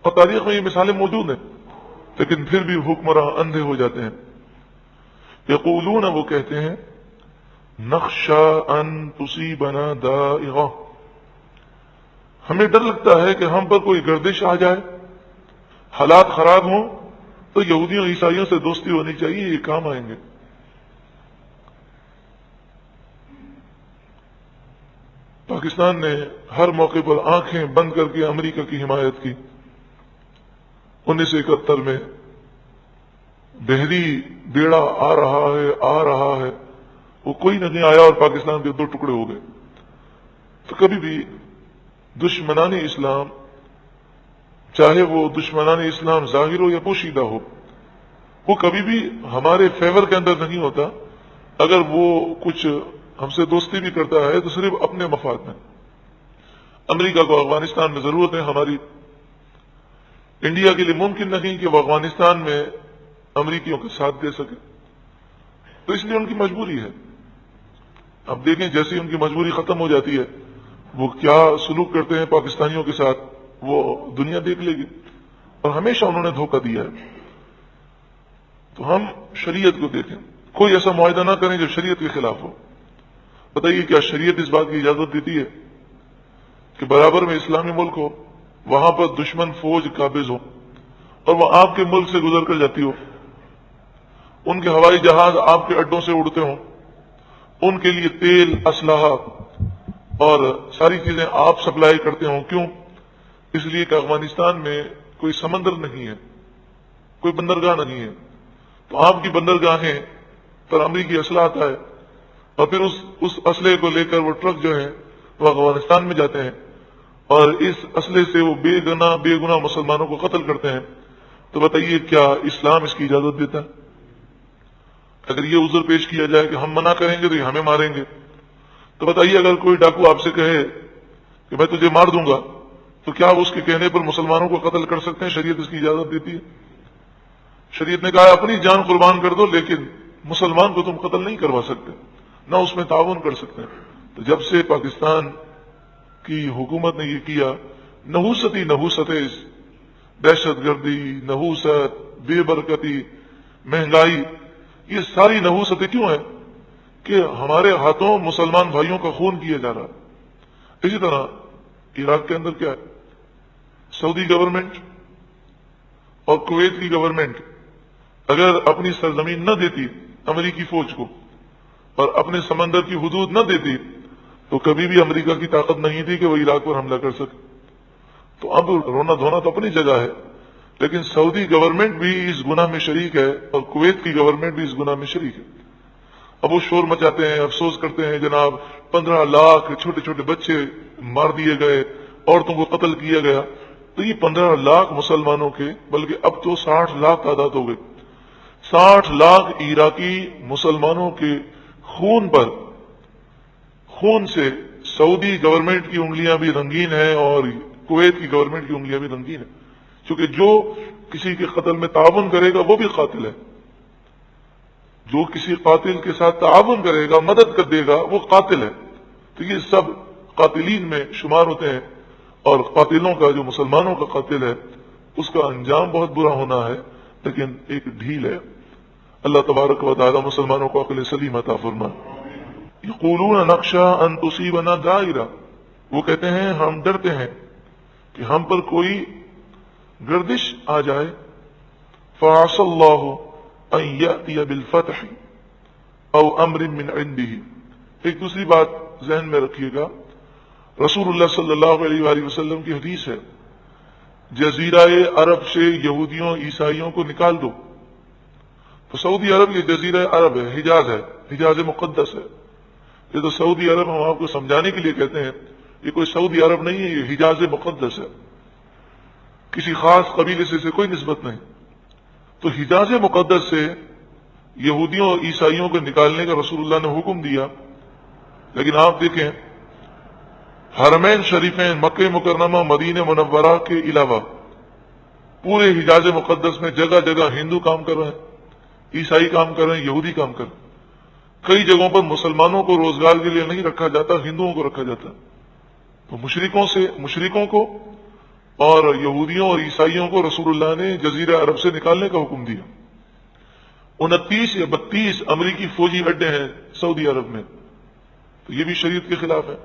اور تاریخ میں یہ مثالیں موجود ہیں، لیکن پھر بھی حکمراں اندھے ہو جاتے ہیں. یقولون، وہ کہتے ہیں، نخشى ان تصیبنا دائغہ، ہمیں ڈر لگتا ہے کہ ہم پر کوئی گردش آ جائے، حالات خراب ہوں تو یہودیوں عیسائیوں سے دوستی ہونی چاہیے، یہ کام آئیں گے. پاکستان نے ہر موقع پر آنکھیں بند کر کے امریکہ کی حمایت کی. 1971 میں بحری بیڑا آ رہا ہے، وہ کوئی نہیں آیا اور پاکستان کے 2 ٹکڑے ہو گئے. تو کبھی بھی دشمنان اسلام، چاہے وہ دشمنان اسلام ظاہر ہو یا پوشیدہ ہو، وہ کبھی بھی ہمارے فیور کے اندر نہیں ہوتا. اگر وہ کچھ ہم سے دوستی بھی کرتا ہے تو صرف اپنے مفاد میں. امریکہ کو افغانستان میں ضرورت ہے ہماری. انڈیا کے لیے ممکن نہیں کہ وہ افغانستان میں امریکیوں کے ساتھ دے سکے، تو اس لیے ان کی مجبوری ہے. اب دیکھیں جیسے ان کی مجبوری ختم ہو جاتی ہے وہ کیا سلوک کرتے ہیں پاکستانیوں کے ساتھ، وہ دنیا دیکھ لے گی. اور ہمیشہ انہوں نے دھوکہ دیا ہے. تو ہم شریعت کو دیکھیں، کوئی ایسا معاہدہ نہ کریں جو شریعت کے خلاف ہو. بتائیے کیا شریعت اس بات کی اجازت دیتی ہے کہ برابر میں اسلامی ملک ہو، وہاں پر دشمن فوج قابض ہو اور وہ آپ کے ملک سے گزر کر جاتی ہو، ان کے ہوائی جہاز آپ کے اڈوں سے اڑتے ہوں، ان کے لیے تیل، اسلحہ اور ساری چیزیں آپ سپلائی کرتے ہوں؟ کیوں؟ اس لیے کہ افغانستان میں کوئی سمندر نہیں ہے، کوئی بندرگاہ نہیں ہے. تو آپ کی بندرگاہیں پر امریکی اسلحہ آتا ہے اور پھر اس اسلحے کو لے کر وہ ٹرک جو ہیں وہ افغانستان میں جاتے ہیں اور اس اسلحے سے وہ بے گناہ مسلمانوں کو قتل کرتے ہیں. تو بتائیے کیا اسلام اس کی اجازت دیتا ہے؟ اگر یہ عذر پیش کیا جائے کہ ہم منع کریں گے تو یہ ہمیں ماریں گے، تو بتائیے اگر کوئی ڈاکو آپ سے کہے کہ میں تجھے مار دوں گا تو کیا اس کے کہنے پر مسلمانوں کو قتل کر سکتے ہیں؟ شریعت اس کی اجازت دیتی ہے؟ شریعت نے کہا اپنی جان قربان کر دو، لیکن مسلمان کو تم قتل نہیں کروا سکتے، نہ اس میں تعاون کر سکتے. تو جب سے پاکستان کی حکومت نے یہ کیا، نحوست، دہشت گردی، نحوست، بے برکتی، مہنگائی، یہ ساری نحوستیں کیوں ہیں؟ کہ ہمارے ہاتھوں مسلمان بھائیوں کا خون کیا جا رہا ہے. اسی طرح عراق کے اندر کیا ہے؟ سعودی گورنمنٹ اور کویت کی گورنمنٹ اگر اپنی سرزمین نہ دیتی امریکی فوج کو اور اپنے سمندر کی حدود نہ دیتی تو کبھی بھی امریکہ کی طاقت نہیں تھی کہ وہ عراق پر حملہ کر سکے. تو اب رونا دھونا تو اپنی جگہ ہے، لیکن سعودی گورنمنٹ بھی اس گناہ میں شریک ہے اور کویت کی گورنمنٹ بھی اس گناہ میں شریک ہے. اب وہ شور مچاتے ہیں، افسوس کرتے ہیں جناب 15 لاکھ چھوٹے چھوٹے بچے مار دیے گئے، عورتوں کو قتل کیا گیا. تو یہ 15 لاکھ مسلمانوں کے، بلکہ اب تو 60 لاکھ تعداد ہو گئی. 60 لاکھ عراقی مسلمانوں کے خون سے سعودی گورنمنٹ کی انگلیاں بھی رنگین ہیں اور کویت کی گورنمنٹ کی انگلیاں بھی رنگین ہیں، کیونکہ جو کسی کے قتل میں تعاون کرے گا وہ بھی قاتل ہے. جو کسی قاتل کے ساتھ تعاون کرے گا، مدد کر دے گا، وہ قاتل ہے. تو یہ سب قاتلین میں شمار ہوتے ہیں، اور قاتلوں کا جو مسلمانوں کا قاتل ہے اس کا انجام بہت برا ہونا ہے، لیکن ایک ڈھیل ہے. اللہ تبارک و تعالی مسلمانوں کو عقل سلیم عطا فرمائے. یقولون نخشى ان تصيبنا دائرہ، وہ کہتے ہیں ہم ڈرتے ہیں کہ ہم پر کوئی گردش آ جائے. فعسى الله ان يأتي بالفتح او امر من عنده. ایک دوسری بات ذہن میں رکھیے گا، رسول اللہ صلی اللہ علیہ وآلہ وسلم کی حدیث ہے، جزیرہ عرب سے یہودیوں عیسائیوں کو نکال دو. تو سعودی عرب یہ جزیرہ عرب ہے، حجاز مقدس ہے. یہ تو سعودی عرب ہم آپ کو سمجھانے کے لیے کہتے ہیں، یہ کوئی سعودی عرب نہیں ہے، یہ حجاز مقدس ہے، کسی خاص قبیلے سے کوئی نسبت نہیں. تو حجاز مقدس سے یہودیوں اور عیسائیوں کو نکالنے کا رسول اللہ نے حکم دیا. لیکن آپ دیکھیں حرمین شریفین مکہ مکرمہ مدینہ منورہ کے علاوہ پورے حجاز مقدس میں جگہ جگہ ہندو کام کر رہے ہیں، عیسائی کام کر رہے ہیں، یہودی کام کر رہے ہیں. کئی جگہوں پر مسلمانوں کو روزگار کے لیے نہیں رکھا جاتا، ہندوؤں کو رکھا جاتا. تو مشرکوں کو اور یہودیوں اور عیسائیوں کو رسول اللہ نے جزیرہ عرب سے نکالنے کا حکم دیا. 29 یا 32 امریکی فوجی اڈے ہیں سعودی عرب میں، تو یہ بھی شریعت کے خلاف ہے.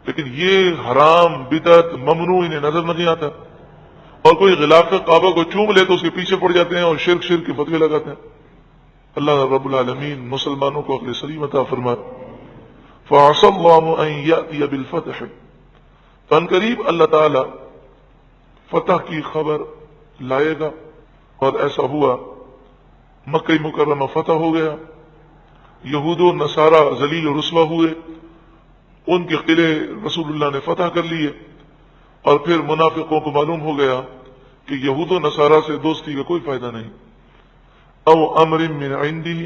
لیکن یہ حرام، بدعت، ممنوع انہیں نظر نہیں آتا، اور کوئی غلاف کعبہ کو چوم لے تو اس کے پیچھے پڑ جاتے ہیں اور شرک کے فتوے لگاتے ہیں. اللہ رب العالمین مسلمانوں کو عقل سلیم عطا فرمائے. فعسى الله ان يأتي بالفتح، عنقریب اللہ تعالی فتح کی خبر لائے گا. اور ایسا ہوا مکہ مکرمہ فتح ہو گیا، یہود و نصارہ ذلیل و رسوا ہوئے، ان کے قلعے رسول اللہ نے فتح کر لیے، اور پھر منافقوں کو معلوم ہو گیا کہ یہود و نصارہ سے دوستی کا کوئی فائدہ نہیں۔ او امر من عندہ،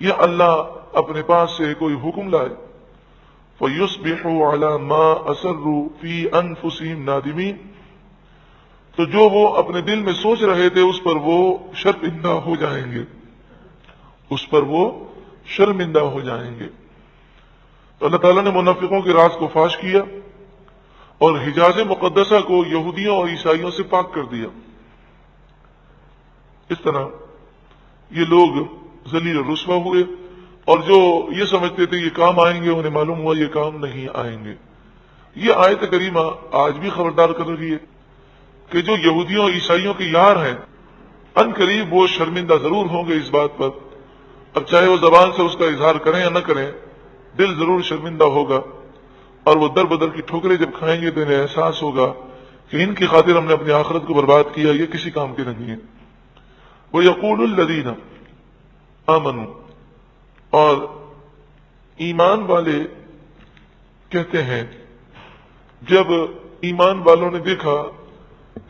یا اللہ اپنے پاس سے کوئی حکم لائے، فیصبحوا علی ما اسروا فی انفسہم نادمین، تو جو وہ اپنے دل میں سوچ رہے تھے اس پر وہ شرمندہ ہو جائیں گے، اس پر وہ شرمندہ ہو جائیں گے۔ تو اللہ تعالیٰ نے منافقوں کے راز کو فاش کیا اور حجاز مقدسہ کو یہودیوں اور عیسائیوں سے پاک کر دیا۔ اس طرح یہ لوگ ذلیل و رسوا ہوئے، اور جو یہ سمجھتے تھے یہ کام آئیں گے، انہیں معلوم ہوا یہ کام نہیں آئیں گے۔ یہ آیت کریمہ آج بھی خبردار کر رہی ہے کہ جو یہودیوں اور عیسائیوں کے یار ہیں، ان قریب وہ شرمندہ ضرور ہوں گے اس بات پر، اب چاہے وہ زبان سے اس کا اظہار کریں یا نہ کریں، دل ضرور شرمندہ ہوگا، اور وہ در بدر کی ٹھوکریں جب کھائیں گے تو انہیں احساس ہوگا کہ ان کی خاطر ہم نے اپنی آخرت کو برباد کیا، یہ کسی کام کے نہیں ہے۔ وَيَقُولُ الَّذِينَ آمَنُوا، اور ایمان والے کہتے ہیں، جب ایمان والوں نے دیکھا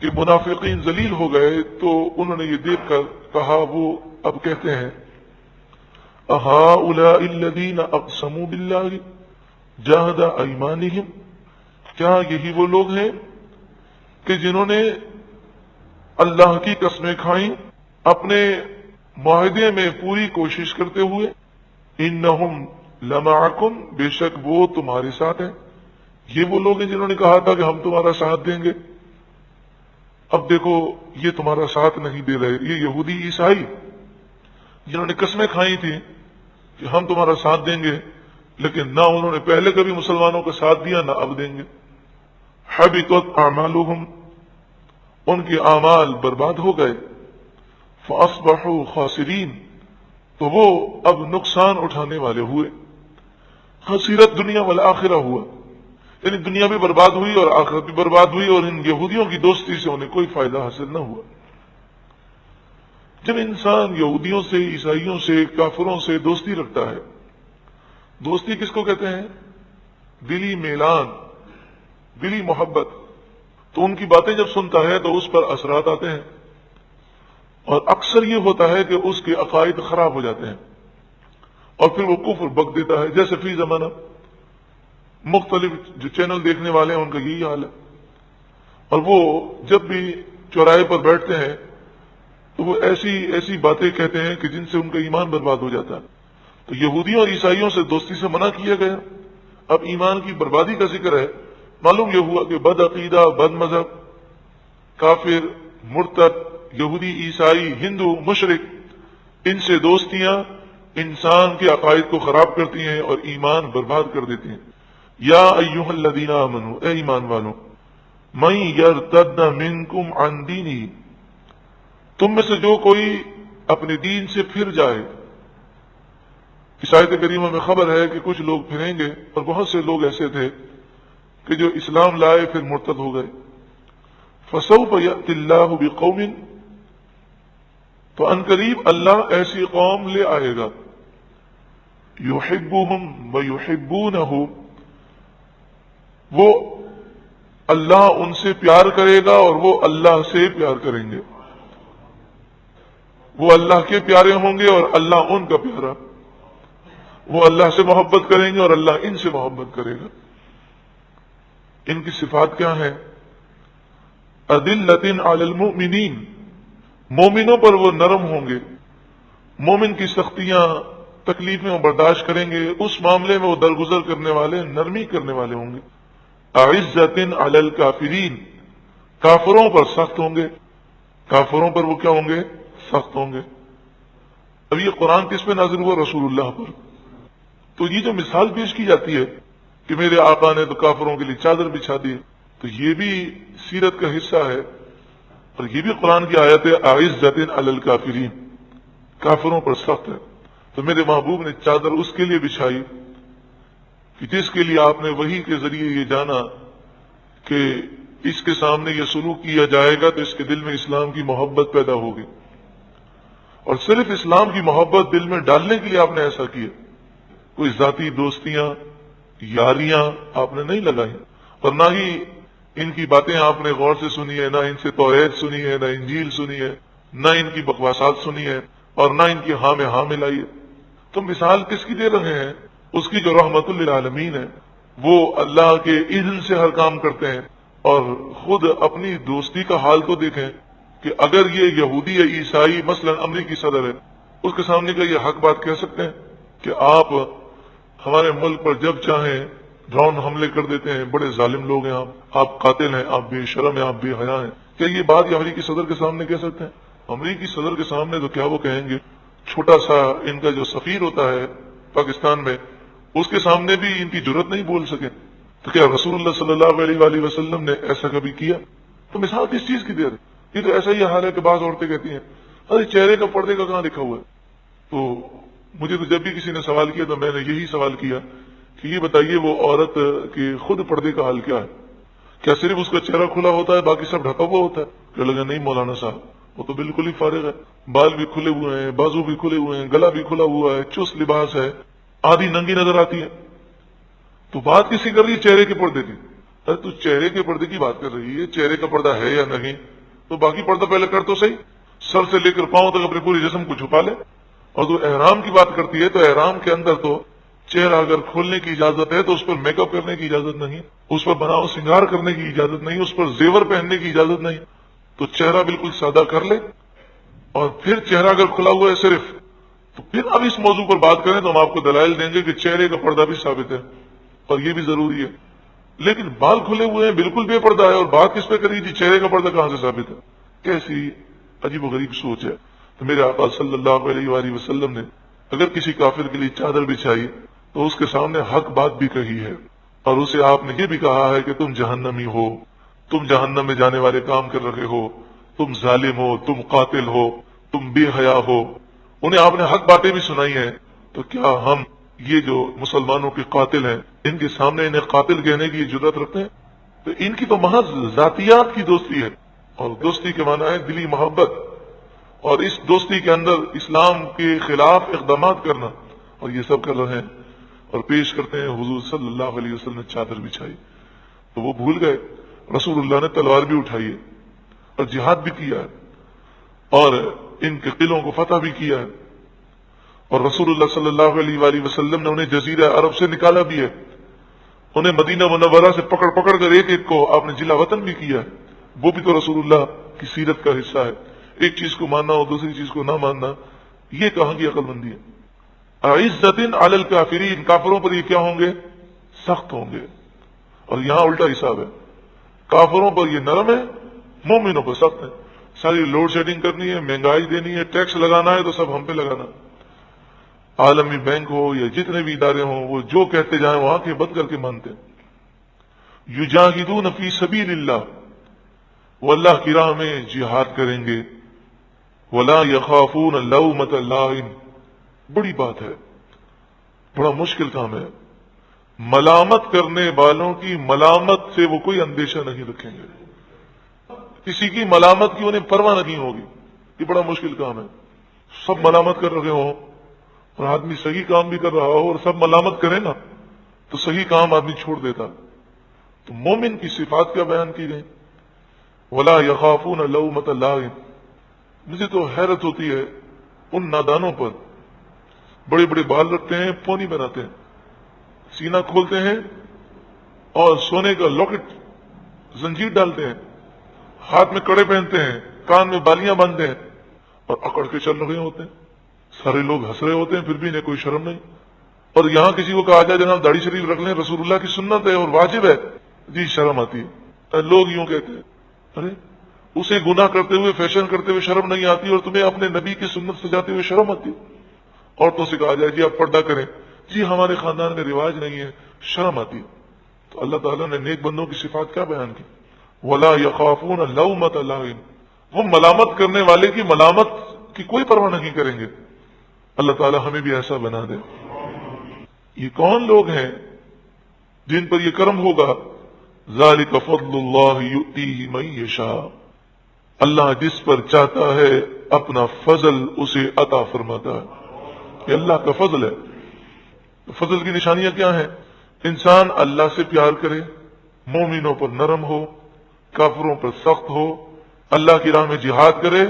کہ منافقین ذلیل ہو گئے تو انہوں نے یہ دیکھ کر کہا، وہ اب کہتے ہیں، أَهَٰؤُلَاءِ الَّذِينَ أَقْسَمُوا بِاللَّهِ جَاهَدَ أَيْمَانِهِمْ، کیا یہی وہ لوگ ہیں کہ جنہوں نے اللہ کی قسمیں کھائیں اپنے معاہدے میں پوری کوشش کرتے ہوئے، إِنَّهُمْ لَمَعَكُمْ، بے شک وہ تمہارے ساتھ ہیں۔ یہ وہ لوگ ہیں جنہوں نے کہا تھا کہ ہم تمہارا ساتھ دیں گے، اب دیکھو یہ تمہارا ساتھ نہیں دے رہے۔ یہ یہودی عیسائی جنہوں نے قسمیں کھائی تھیں کہ ہم تمہارا ساتھ دیں گے، لیکن نہ انہوں نے پہلے کبھی مسلمانوں کا ساتھ دیا نہ اب دیں گے۔ حبطت اعمالهم، ان کے اعمال برباد ہو گئے۔ فاصبحوا خاسرین، تو وہ اب نقصان اٹھانے والے ہوئے۔ خسرت دنیا والآخرہ ہوا، یعنی دنیا بھی برباد ہوئی اور آخرت بھی برباد ہوئی، اور ان یہودیوں کی دوستی سے انہیں کوئی فائدہ حاصل نہ ہوا۔ جب انسان یہودیوں سے، عیسائیوں سے، کافروں سے دوستی رکھتا ہے، دوستی کس کو کہتے ہیں؟ دلی میلان، دلی محبت، تو ان کی باتیں جب سنتا ہے تو اس پر اثرات آتے ہیں، اور اکثر یہ ہوتا ہے کہ اس کے عقائد خراب ہو جاتے ہیں اور پھر وہ کفر بک دیتا ہے۔ جیسے فی زمانہ مختلف جو چینل دیکھنے والے ہیں ان کا یہی حال ہے، اور وہ جب بھی چوراہے پر بیٹھتے ہیں تو وہ ایسی باتیں کہتے ہیں کہ جن سے ان کا ایمان برباد ہو جاتا ہے۔ تو یہودیوں اور عیسائیوں سے دوستی سے منع کیا گیا، اب ایمان کی بربادی کا ذکر ہے۔ معلوم یہ ہوا کہ بد عقیدہ، بد مذہب، کافر، مرتد، یہودی، عیسائی، ہندو، مشرک، ان سے دوستیاں انسان کے عقائد کو خراب کرتی ہیں اور ایمان برباد کر دیتی ہیں۔ یا ایھا الذین آمنوا، اے ایمان والوں، من یرتد منکم عن دینہ، تم میں سے جو کوئی اپنے دین سے پھر جائے۔ اس آیت کریمہ میں خبر ہے کہ کچھ لوگ پھریں گے، اور بہت سے لوگ ایسے تھے کہ جو اسلام لائے پھر مرتد ہو گئے۔ فسوف یأتی اللہ بقوم، تو ان قریب اللہ ایسی قوم لے آئے گا، یحبہم ویحبونہ، وہ اللہ ان سے پیار کرے گا اور وہ اللہ سے پیار کریں گے۔ وہ اللہ کے پیارے ہوں گے اور اللہ ان کا پیارا، وہ اللہ سے محبت کریں گے اور اللہ ان سے محبت کرے گا۔ ان کی صفات کیا ہیں؟ اذلۃ علی المؤمنین، مومنوں پر وہ نرم ہوں گے، مومن کی سختیاں، تکلیفیں وہ برداشت کریں گے، اس معاملے میں وہ درگزر کرنے والے، نرمی کرنے والے ہوں گے۔ اعزۃ علی الکافرین، کافروں پر سخت ہوں گے، کافروں پر وہ کیا ہوں گے؟ سخت ہوں گے۔ اب یہ قرآن کس پہ نازل ہوا؟ رسول اللہ پر۔ تو یہ جو مثال پیش کی جاتی ہے کہ میرے آقا نے تو کافروں کے لیے چادر بچھا دی، تو یہ بھی سیرت کا حصہ ہے، اور یہ بھی قرآن کی آیت ہے، اعزۃ علی الکافرین، کافروں پر سخت ہے۔ تو میرے محبوب نے چادر اس کے لیے بچھائی کہ جس کے لیے آپ نے وحی کے ذریعے یہ جانا کہ اس کے سامنے یہ سلوک کیا جائے گا تو اس کے دل میں اسلام کی محبت پیدا ہوگی، اور صرف اسلام کی محبت دل میں ڈالنے کے لیے آپ نے ایسا کیا. کوئی ذاتی دوستیاں یاریاں آپ نے نہیں لگائیں، اور نہ ہی ان کی باتیں آپ نے غور سے سنی ہے، نہ ان سے توحید سنی ہے، نہ انجیل سنی ہے، نہ ان کی بکواسات سنی ہے، اور نہ ان کی ہاں میں ہاں ملائی ہے. تو مثال کس کی دے رہے ہیں؟ اس کی جو رحمت للعالمین ہے، وہ اللہ کے اذن سے ہر کام کرتے ہیں. اور خود اپنی دوستی کا حال تو دیکھیں کہ اگر یہ یہودی یا عیسائی مثلا امریکی صدر ہے، اس کے سامنے کا یہ حق بات کہہ سکتے ہیں کہ آپ ہمارے ملک پر جب چاہیں ڈرون حملے کر دیتے ہیں، بڑے ظالم لوگ ہیں آپ قاتل ہیں، آپ بے شرم ہیں، آپ بے حیا ہیں؟ کیا یہ بات یہ امریکی صدر کے سامنے کہہ سکتے ہیں؟ امریکی صدر کے سامنے تو کیا وہ کہیں گے؟ چھوٹا سا ان کا جو سفیر ہوتا ہے پاکستان میں، اس کے سامنے بھی ان کی جرت نہیں بول سکے. تو کیا رسول اللہ صلی اللہ علیہ وآلہ وسلم نے ایسا کبھی کیا؟ تو مثال کس چیز کی دے رہے؟ یہ تو ایسا ہی حال ہے کہ بعض عورتیں کہتی ہیں ارے چہرے کا پردے کا کہاں لکھا ہوا ہے. تو مجھے تو جب بھی کسی نے سوال کیا تو میں نے یہی سوال کیا کہ یہ بتائیے وہ عورت کے خود پردے کا حال کیا ہے؟ کیا صرف اس کا چہرہ کھلا ہوتا ہے باقی سب ڈھکا ہوا ہوتا ہے؟ کہ لگا نہیں مولانا صاحب، وہ تو بالکل ہی فارغ ہے، بال بھی کھلے ہوئے ہیں، بازو بھی کھلے ہوئے ہیں، گلا بھی کھلا ہوا ہے، چست لباس ہے، آدھی ننگی نظر آتی ہے. تو بات کسی کر رہی ہے چہرے کے پردے کی. ارے تو چہرے کے پردے کی بات کر رہی ہے، چہرے کا پردہ ہے یا نہیں؟ تو باقی پردہ پہلے کر تو صحیح، سر سے لے کر پاؤں تک اپنے پوری جسم کو چھپا لے. اور تو احرام کی بات کرتی ہے تو احرام کے اندر تو چہرہ اگر کھولنے کی اجازت ہے تو اس پر میک اپ کرنے کی اجازت نہیں، اس پر بناؤ سنگار کرنے کی اجازت نہیں، اس پر زیور پہننے کی اجازت نہیں. تو چہرہ بالکل سادہ کر لے، اور پھر چہرہ اگر کھلا ہوا ہے صرف، تو پھر اب اس موضوع پر بات کریں تو ہم آپ کو دلائل دیں گے کہ چہرے کا پردہ بھی ثابت ہے اور یہ بھی ضروری ہے. لیکن بال کھلے ہوئے ہیں، بالکل بے پردہ ہے، اور بات کس پہ کری تھی؟ چہرے کا پردہ کہاں سے ثابت ہے؟ کیسی عجیب و غریب سوچ ہے. تو میرے آقا صلی اللہ علیہ وآلہ وسلم نے اگر کسی کافر کے لیے چادر بچھائی تو اس کے سامنے حق بات بھی کہی ہے، اور اسے آپ نے یہ بھی کہا ہے کہ تم جہنمی ہو، تم جہنم میں جانے والے کام کر رہے ہو، تم ظالم ہو، تم قاتل ہو، تم بے حیا ہو. انہیں آپ نے حق باتیں بھی سنائی ہیں. تو کیا ہم یہ جو مسلمانوں کے قاتل ہیں ان کے سامنے انہیں قاتل کہنے کی جرات رکھتے ہیں؟ تو ان کی تو محض ذاتیات کی دوستی ہے، اور دوستی کے معنی ہے دلی محبت، اور اس دوستی کے اندر اسلام کے خلاف اقدامات کرنا، اور یہ سب کر رہے ہیں. اور پیش کرتے ہیں حضور صلی اللہ علیہ وسلم نے چادر بچھائی تو وہ بھول گئے. رسول اللہ نے تلوار بھی اٹھائی ہے اور جہاد بھی کیا ہے اور ان کے قلعوں کو فتح بھی کیا ہے، اور رسول اللہ صلی اللہ علیہ وآلہ وسلم نے انہیں جزیرہ عرب سے نکالا بھی ہے، انہیں مدینہ منورہ سے پکڑ پکڑ کر ایک ایک کو آپ نے جلا وطن بھی کیا ہے. وہ بھی تو رسول اللہ کی سیرت کا حصہ ہے. ایک چیز کو ماننا اور دوسری چیز کو نہ ماننا، یہ کہاں کی عقل مندی ہے؟ عزت علی الکافرین، کافروں پر یہ کیا ہوں گے؟ سخت ہوں گے. اور یہاں الٹا حساب ہے، کافروں پر یہ نرم ہے، مومنوں پر سخت ہے. ساری لوڈ شیڈنگ کرنی ہے، مہنگائی دینی ہے، ٹیکس لگانا ہے تو سب ہم پہ لگانا. عالمی بینک ہو یا جتنے بھی ادارے ہوں، وہ جو کہتے جائیں وہ آنکھیں بند کر کے مانتے. یجاہدون فی سبیل اللہ، وہ اللہ کی راہ میں جہاد کریں گے. ولا یخافون لومۃ لائم، بڑی بات ہے، بڑا مشکل کام ہے. ملامت کرنے والوں کی ملامت سے وہ کوئی اندیشہ نہیں رکھیں گے، کسی کی ملامت کی انہیں پرواہ نہیں ہوگی. یہ بڑا مشکل کام ہے. سب ملامت کر رہے ہوں اور آدمی صحیح کام بھی کر رہا ہو اور سب ملامت کرے نا تو صحیح کام آدمی چھوڑ دیتا. تو مومن کی صفات کیا بیان کی گئی؟ ولا یخافون لومۃ لائم. مجھے تو حیرت ہوتی ہے ان نادانوں پر، بڑے بڑے بال رکھتے ہیں، پونی بناتے ہیں، سینہ کھولتے ہیں اور سونے کا لاکٹ زنجیر ڈالتے ہیں، ہاتھ میں کڑے پہنتے ہیں، کان میں بالیاں باندھتے ہیں اور اکڑ کے چل رہے ہوتے ہیں. سارے لوگ ہنس رہے ہوتے ہیں، پھر بھی انہیں کوئی شرم نہیں. اور یہاں کسی کو کہا جائے جناب داڑھی شریف رکھ لیں، رسول اللہ کی سنت ہے اور واجب ہے، جی شرم آتی ہے. لوگ یوں کہتے ہیں ارے اسے گناہ کرتے ہوئے، فیشن کرتے ہوئے شرم نہیں آتی، اور تمہیں اپنے نبی کی سنت سجاتے ہوئے شرم آتی. عورتوں سے کہا جائے جی آپ پردہ کریں، جی ہمارے خاندان میں رواج نہیں ہے، شرم آتی. تو اللہ تعالیٰ نے نیک بندوں کی صفات کیا بیان کی؟ ولا یخافون لومۃ لائم، وہ ملامت کرنے والے کی ملامت کی کوئی پرواہ نہیں کریں گے. اللہ تعالیٰ ہمیں بھی ایسا بنا دے. یہ کون لوگ ہیں جن پر یہ کرم ہوگا؟ ذالک فضل اللہ یؤتیہ من یشاء، اللہ جس پر چاہتا ہے اپنا فضل اسے عطا فرماتا ہے۔ یہ اللہ کا فضل ہے۔ فضل کی نشانیاں کیا ہیں؟ انسان اللہ سے پیار کرے، مومنوں پر نرم ہو، کافروں پر سخت ہو، اللہ کی راہ میں جہاد کرے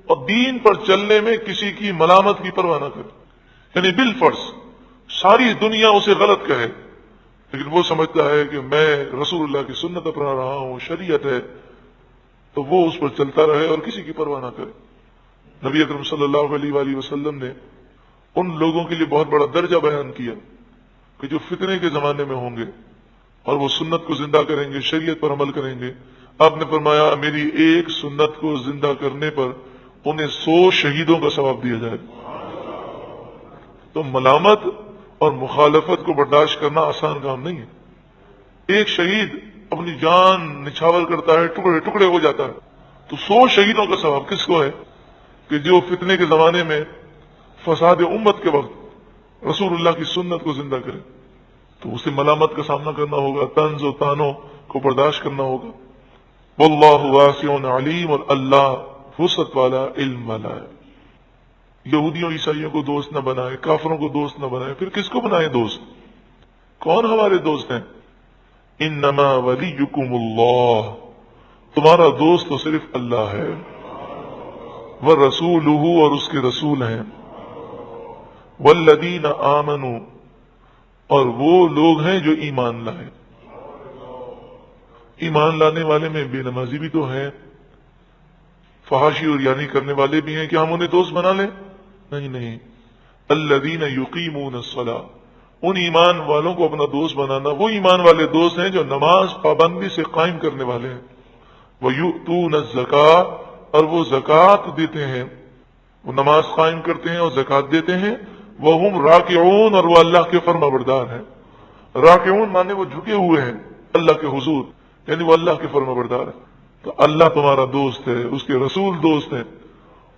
اور دین پر چلنے میں کسی کی ملامت کی پرواہ نہ کرے۔ یعنی بالفرض ساری دنیا اسے غلط کہے لیکن وہ سمجھتا ہے کہ میں رسول اللہ کی سنت اپنا رہا ہوں، شریعت ہے، تو وہ اس پر چلتا رہے اور کسی کی پرواہ نہ کرے۔ نبی اکرم صلی اللہ علیہ وآلہ وسلم نے ان لوگوں کے لیے بہت بڑا درجہ بیان کیا کہ جو فتنے کے زمانے میں ہوں گے اور وہ سنت کو زندہ کریں گے، شریعت پر عمل کریں گے۔ آپ نے فرمایا میری ایک سنت کو زندہ کرنے پر انہیں 100 شہیدوں کا ثواب دیا جائے۔ تو ملامت اور مخالفت کو برداشت کرنا آسان کام نہیں ہے۔ ایک شہید اپنی جان نچھاور کرتا ہے، ٹکڑے ٹکڑے ہو جاتا ہے، تو 100 شہیدوں کا ثواب کس کو ہے؟ کہ جو فتنے کے زمانے میں فساد امت کے وقت رسول اللہ کی سنت کو زندہ کرے، تو اسے ملامت کا سامنا کرنا ہوگا، طنز و طعنوں کو برداشت کرنا ہوگا۔ واللہ واسع علیم، اور اللہ وسعت والا، علم والا ہے۔ یہودیوں عیسائیوں کو دوست نہ بنائے، کافروں کو دوست نہ بنائے، پھر کس کو بنائے دوست؟ کون ہمارے دوست ہیں؟ انما ولیکم اللہ، تمہارا دوست تو صرف اللہ ہے، ورسولہ، اور اس کے رسول ہیں، والذین آمنوا، اور وہ لوگ ہیں جو ایمان لائے۔ ایمان لانے والے میں بے نمازی بھی تو ہیں، فحاشی اور یعنی کرنے والے بھی ہیں، کہ ہم انہیں دوست بنا لیں؟ نہیں۔ الذین یقیمون الصلاۃ، ان ایمان والوں کو اپنا دوست بنانا وہ ایمان والے دوست ہیں جو نماز پابندی سے قائم کرنے والے ہیں۔ وَيُؤْتُونَ الزَّكَاةَ، اور وہ زکوٰۃ دیتے ہیں، وہ نماز قائم کرتے ہیں اور زکوٰۃ دیتے ہیں۔ وَهُمْ رَاكِعُونَ، اور وہ اللہ کے فرما بردار ہیں۔ راکعون مانے وہ جھکے ہوئے ہیں اللہ کے حضور، یعنی وہ اللہ کے فرما بردار ہیں۔ تو اللہ تمہارا دوست ہے، اس کے رسول دوست ہیں،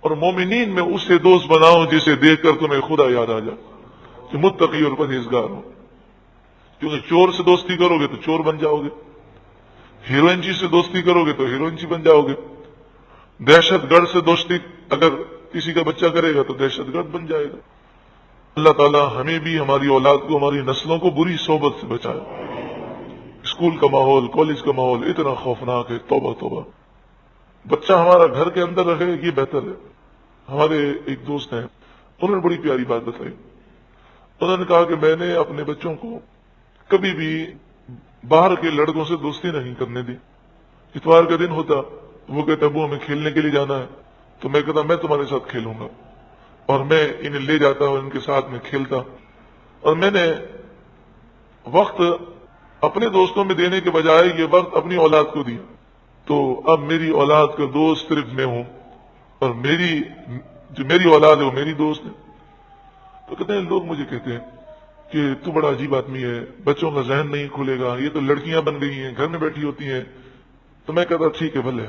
اور مومنین میں اس سے دوست بناؤ جسے دیکھ کر تمہیں خدا یاد آ جائے، کہ متقی اور پرہیزگار ہو۔ کیونکہ چور سے دوستی کرو گے تو چور بن جاؤ گے، ہیروئن جی سے دوستی کرو گے تو ہیروئن جی بن جاؤ گے، دہشت گرد سے دوستی اگر کسی کا بچہ کرے گا تو دہشت گرد بن جائے گا۔ اللہ تعالی ہمیں بھی، ہماری اولاد کو، ہماری نسلوں کو بری صحبت سے بچائے۔ اسکول کا ماحول، کالج کا ماحول اتنا خوفناک ہے، توبہ توبہ۔ بچہ ہمارا گھر کے اندر رہے یہ بہتر ہے۔ ہمارے ایک دوست ہیں، انہوں نے بڑی پیاری بات بتائی۔ انہوں نے کہا کہ میں نے اپنے بچوں کو کبھی بھی باہر کے لڑکوں سے دوستی نہیں کرنے دی۔ اتوار کا دن ہوتا، وہ کہتا ابو ہمیں کھیلنے کے لیے جانا ہے، تو میں کہتا میں تمہارے ساتھ کھیلوں گا، اور میں انہیں لے جاتا اور ان کے ساتھ میں کھیلتا، اور میں نے وقت اپنے دوستوں میں دینے کے بجائے یہ وقت اپنی اولاد کو دیا۔ تو اب میری اولاد کا دوست صرف میں ہوں، اور جو میری اولاد ہے وہ میری دوست ہے۔ تو کہتے ہیں لوگ مجھے کہتے ہیں کہ تو بڑا عجیب آدمی ہے، بچوں کا ذہن نہیں کھلے گا، یہ تو لڑکیاں بن گئی ہیں، گھر میں بیٹھی ہوتی ہیں۔ تو میں کہتا ٹھیک ہے بھلے،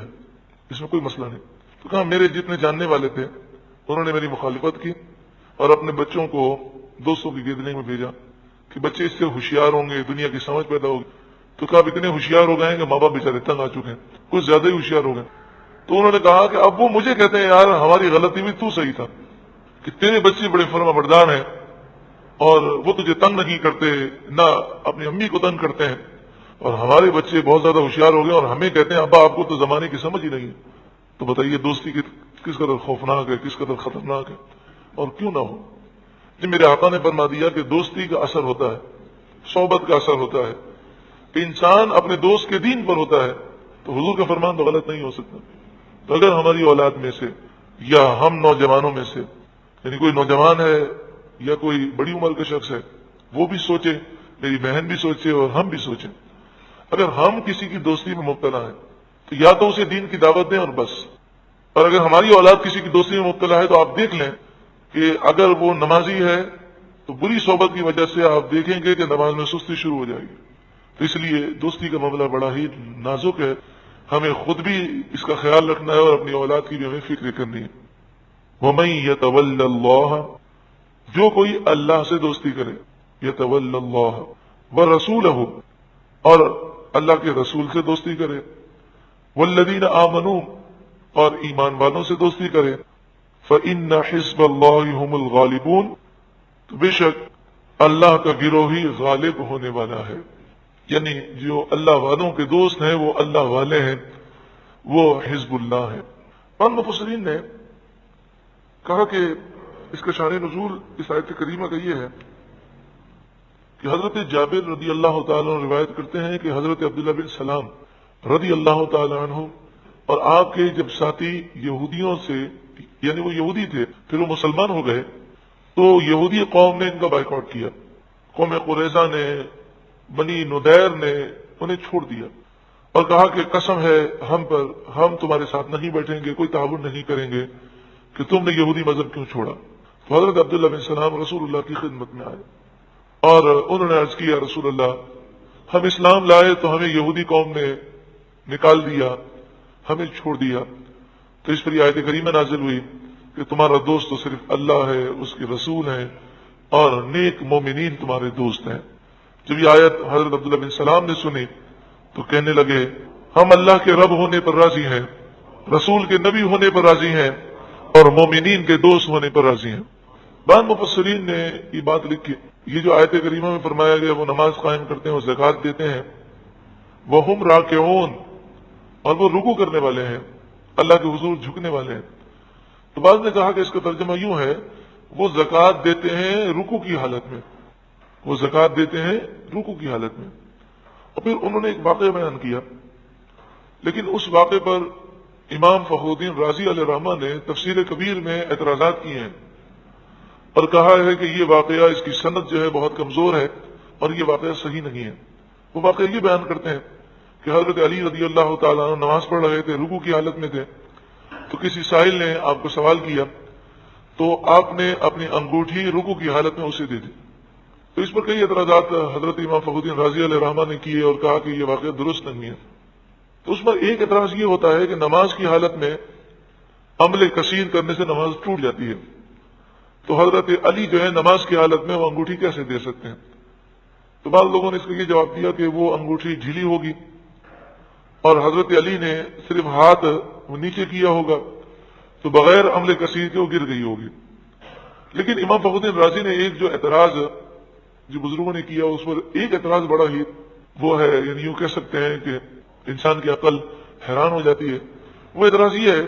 اس میں کوئی مسئلہ نہیں۔ تو کہا میرے جتنے جاننے والے تھے انہوں نے میری مخالفت کی اور اپنے بچوں کو دوستوں کی گیدڑی میں بھیجا کہ بچے اس سے ہوشیار ہوں گے، دنیا کی سمجھ پیدا ہوگی۔ تو کہا اتنے ہوشیار ہو گئے ہیں کہ ماں باپ بیچارے تنگ آ چکے ہیں، کچھ زیادہ ہی ہوشیار ہو گئے۔ تو انہوں نے کہا کہ اب وہ مجھے کہتے ہیں یار ہماری غلطی بھی تو صحیح تھا کہ تیرے بچے بڑے فرما بردار ہیں اور وہ تجھے تنگ نہیں کرتے، نہ اپنی امی کو تنگ کرتے ہیں، اور ہمارے بچے بہت زیادہ ہوشیار ہو گئے اور ہمیں کہتے ہیں ابا آپ کو تو زمانے کی سمجھ ہی نہیں ہے۔ تو بتائیے دوستی کس قدر خوفناک ہے، کس قدر خطرناک ہے، اور کیوں نہ ہو۔ جی میرے آقا نے فرما دیا کہ دوستی کا اثر ہوتا ہے، صحبت کا اثر ہوتا ہے، کہ انسان اپنے دوست کے دین پر ہوتا ہے، تو حضور کا فرمان تو غلط نہیں ہو سکتا۔ تو اگر ہماری اولاد میں سے یا ہم نوجوانوں میں سے، یعنی کوئی نوجوان ہے یا کوئی بڑی عمر کا شخص ہے، وہ بھی سوچے، میری بہن بھی سوچے اور ہم بھی سوچیں، اگر ہم کسی کی دوستی میں مبتلا ہیں تو یا تو اسے دین کی دعوت دیں اور بس، اور اگر ہماری اولاد کسی کی دوستی میں مبتلا ہے تو آپ دیکھ لیں کہ اگر وہ نمازی ہے تو بری صحبت کی وجہ سے آپ دیکھیں گے کہ نماز میں سستی شروع ہو جائے گی۔ تو اس لیے دوستی کا معاملہ بڑا ہی نازک ہے، ہمیں خود بھی اس کا خیال رکھنا ہے اور اپنی اولاد کی بھی ہمیں فکر کرنی ہے۔ وَمَن يَتَوَلَّ اللَّهَ، جو کوئی اللہ سے دوستی کرے، يَتَوَلَّ اللَّهَ وَرَسُولَهُ، اور اللہ کے رسول سے دوستی کرے، وَالَّذِينَ آمَنُوا، اور ایمان والوں سے دوستی کرے، فإن حزب اللہ هم الغالبون، تو بے شک اللہ کا گروہ ہی غالب ہونے والا ہے، یعنی جو اللہ والوں کے دوست ہیں وہ اللہ والے ہیں، وہ حزب اللہ ہے۔ بعض مفسرین نے کہا کہ اس کا شان نزول اس آیت کریمہ کا یہ ہے کہ حضرت جابر رضی اللہ تعالیٰ عنہ روایت کرتے ہیں کہ حضرت عبداللہ بن سلام رضی اللہ تعالیٰ عنہ اور آپ کے جب ساتھی یہودیوں سے، یعنی وہ یہودی تھے پھر وہ مسلمان ہو گئے، تو یہودی قوم نے ان کا بائیکاٹ کیا، قوم قریظہ نے، بنی نذیر نے انہیں چھوڑ دیا اور کہا کہ قسم ہے ہم پر، ہم تمہارے ساتھ نہیں بیٹھیں گے، کوئی تعاون نہیں کریں گے کہ تم نے یہودی مذہب کیوں چھوڑا۔ تو حضرت عبداللہ بن سلام رسول اللہ کی خدمت میں آئے اور انہوں نے عرض کیا رسول اللہ، ہم اسلام لائے تو ہمیں یہودی قوم نے نکال دیا، ہمیں چھوڑ دیا، تو اس پر یہ آیت کریمہ نازل ہوئی کہ تمہارا دوست تو صرف اللہ ہے، اس کے رسول ہیں اور نیک مومنین تمہارے دوست ہیں۔ جب یہ آیت حضرت عبداللہ بن سلام نے سنی تو کہنے لگے ہم اللہ کے رب ہونے پر راضی ہیں، رسول کے نبی ہونے پر راضی ہیں اور مومنین کے دوست ہونے پر راضی ہیں۔ بعض مفسرین نے یہ بات لکھی، یہ جو آیت کریمہ میں فرمایا گیا وہ نماز قائم کرتے ہیں، وہ زکوٰۃ دیتے ہیں، وہم راکعون، اور وہ رکوع کرنے والے ہیں، اللہ کے حضور جھکنے والے ہیں۔ تو بعض نے کہا کہ اس کا ترجمہ یوں ہے وہ زکوٰۃ دیتے ہیں رکوع کی حالت میں، وہ زکوٰۃ دیتے ہیں رکوع کی حالت میں۔ اور پھر انہوں نے ایک واقعہ بیان کیا، لیکن اس واقعے پر امام فخر الدین رازی علیہ الرحمہ نے تفسیر کبیر میں اعتراضات کیے ہیں اور کہا ہے کہ یہ واقعہ، اس کی سند جو ہے بہت کمزور ہے اور یہ واقعہ صحیح نہیں ہے۔ وہ واقعہ یہ بیان کرتے ہیں کہ حضرت علی رضی اللہ تعالیٰ عنہ نماز پڑھ رہے تھے، رکوع کی حالت میں تھے، تو کسی سائل نے آپ کو سوال کیا تو آپ نے اپنی انگوٹھی رکوع کی حالت میں اسے دے دی۔ تو اس پر کئی اعتراضات حضرت امام فخر الدین رازی علیہ الرحمہ نے کیے اور کہا کہ یہ واقعہ درست نہیں ہے۔ تو اس پر ایک اعتراض یہ ہوتا ہے کہ نماز کی حالت میں عمل کثیر کرنے سے نماز ٹوٹ جاتی ہے، تو حضرت علی جو ہے نماز کی حالت میں وہ انگوٹھی کیسے دے سکتے ہیں؟ تو بعض لوگوں نے اس کو یہ جواب دیا کہ وہ انگوٹھی ڈھیلی ہوگی اور حضرت علی نے صرف ہاتھ نیچے کیا ہوگا تو بغیر عمل کثیر کے وہ گر گئی ہوگی۔ لیکن امام فخر الدین رازی نے ایک جو اعتراض جو بزرگوں نے کیا اس پر ایک اعتراض بڑا ہی وہ ہے، یعنی یوں کہہ سکتے ہیں کہ انسان کی عقل حیران ہو جاتی ہے۔ وہ اعتراض یہ ہے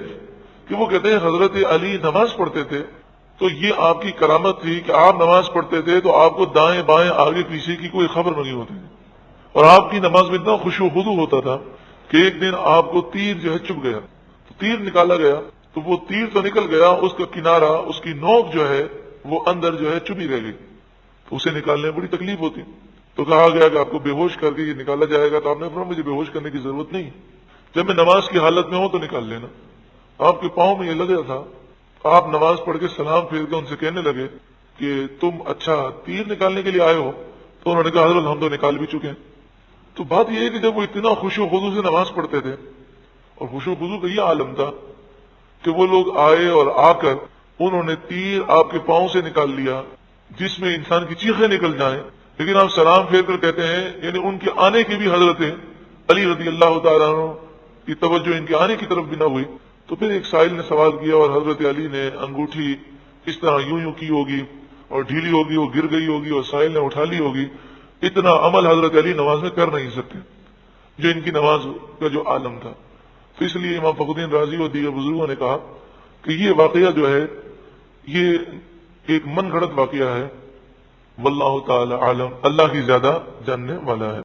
کہ وہ کہتے ہیں حضرت علی نماز پڑھتے تھے تو یہ آپ کی کرامت تھی کہ آپ نماز پڑھتے تھے تو آپ کو دائیں بائیں آگے پیچھے کی کوئی خبر نہیں ہوتی تھی، اور آپ کی نماز میں اتنا خشوع و خضوع ہوتا تھا کہ ایک دن آپ کو تیر جو ہے چبھ گیا، تو تیر نکالا گیا تو وہ تیر تو نکل گیا، اس کا کنارہ، اس کی نوک جو ہے وہ اندر جو ہے چبھی رہ گئی، تو اسے نکالنے میں بڑی تکلیف ہوتی۔ تو کہا گیا کہ آپ کو بے ہوش کر کے یہ نکالا جائے گا، تو آپ نے فرمایا مجھے بے ہوش کرنے کی ضرورت نہیں، جب میں نماز کی حالت میں ہوں تو نکال لینا۔ آپ کے پاؤں میں یہ لگا تھا، آپ نماز پڑھ کے سلام پھیر کے ان سے کہنے لگے کہ تم اچھا تیر نکالنے کے لیے آئے ہو؟ تو انہوں نے کہا حضرت ہم تو نکال بھی چکے ہیں۔ تو بات یہ ہے کہ جب وہ اتنا خشوع و خضوع سے نماز پڑھتے تھے، اور خشوع و خضوع کا یہ عالم تھا کہ وہ لوگ آئے اور آ کر انہوں نے تیر آپ کے پاؤں سے نکال لیا جس میں انسان کی چیخیں نکل جائیں، لیکن آپ سلام پھیر کر کہتے ہیں، یعنی ان کے آنے کی بھی حضرت علی رضی اللہ تعالیٰ عنہ کی توجہ ان کے آنے کی طرف بھی نہ ہوئی۔ تو پھر ایک سائل نے سوال کیا اور حضرت علی نے انگوٹھی اس طرح یوں کی ہوگی اور ڈھیلی ہوگی، وہ گر گئی ہوگی اور سائل نے اٹھا لی ہوگی، اتنا عمل حضرت علی نماز میں کر نہیں سکتے جو ان کی نماز کا جو عالم تھا۔ تو اس لیے امام فخر الدین رازی اور دیگر بزرگوں نے کہا کہ یہ واقعہ جو ہے یہ ایک من گھڑت واقعہ ہے، واللہ تعالی عالم، اللہ کی زیادہ جاننے والا ہے۔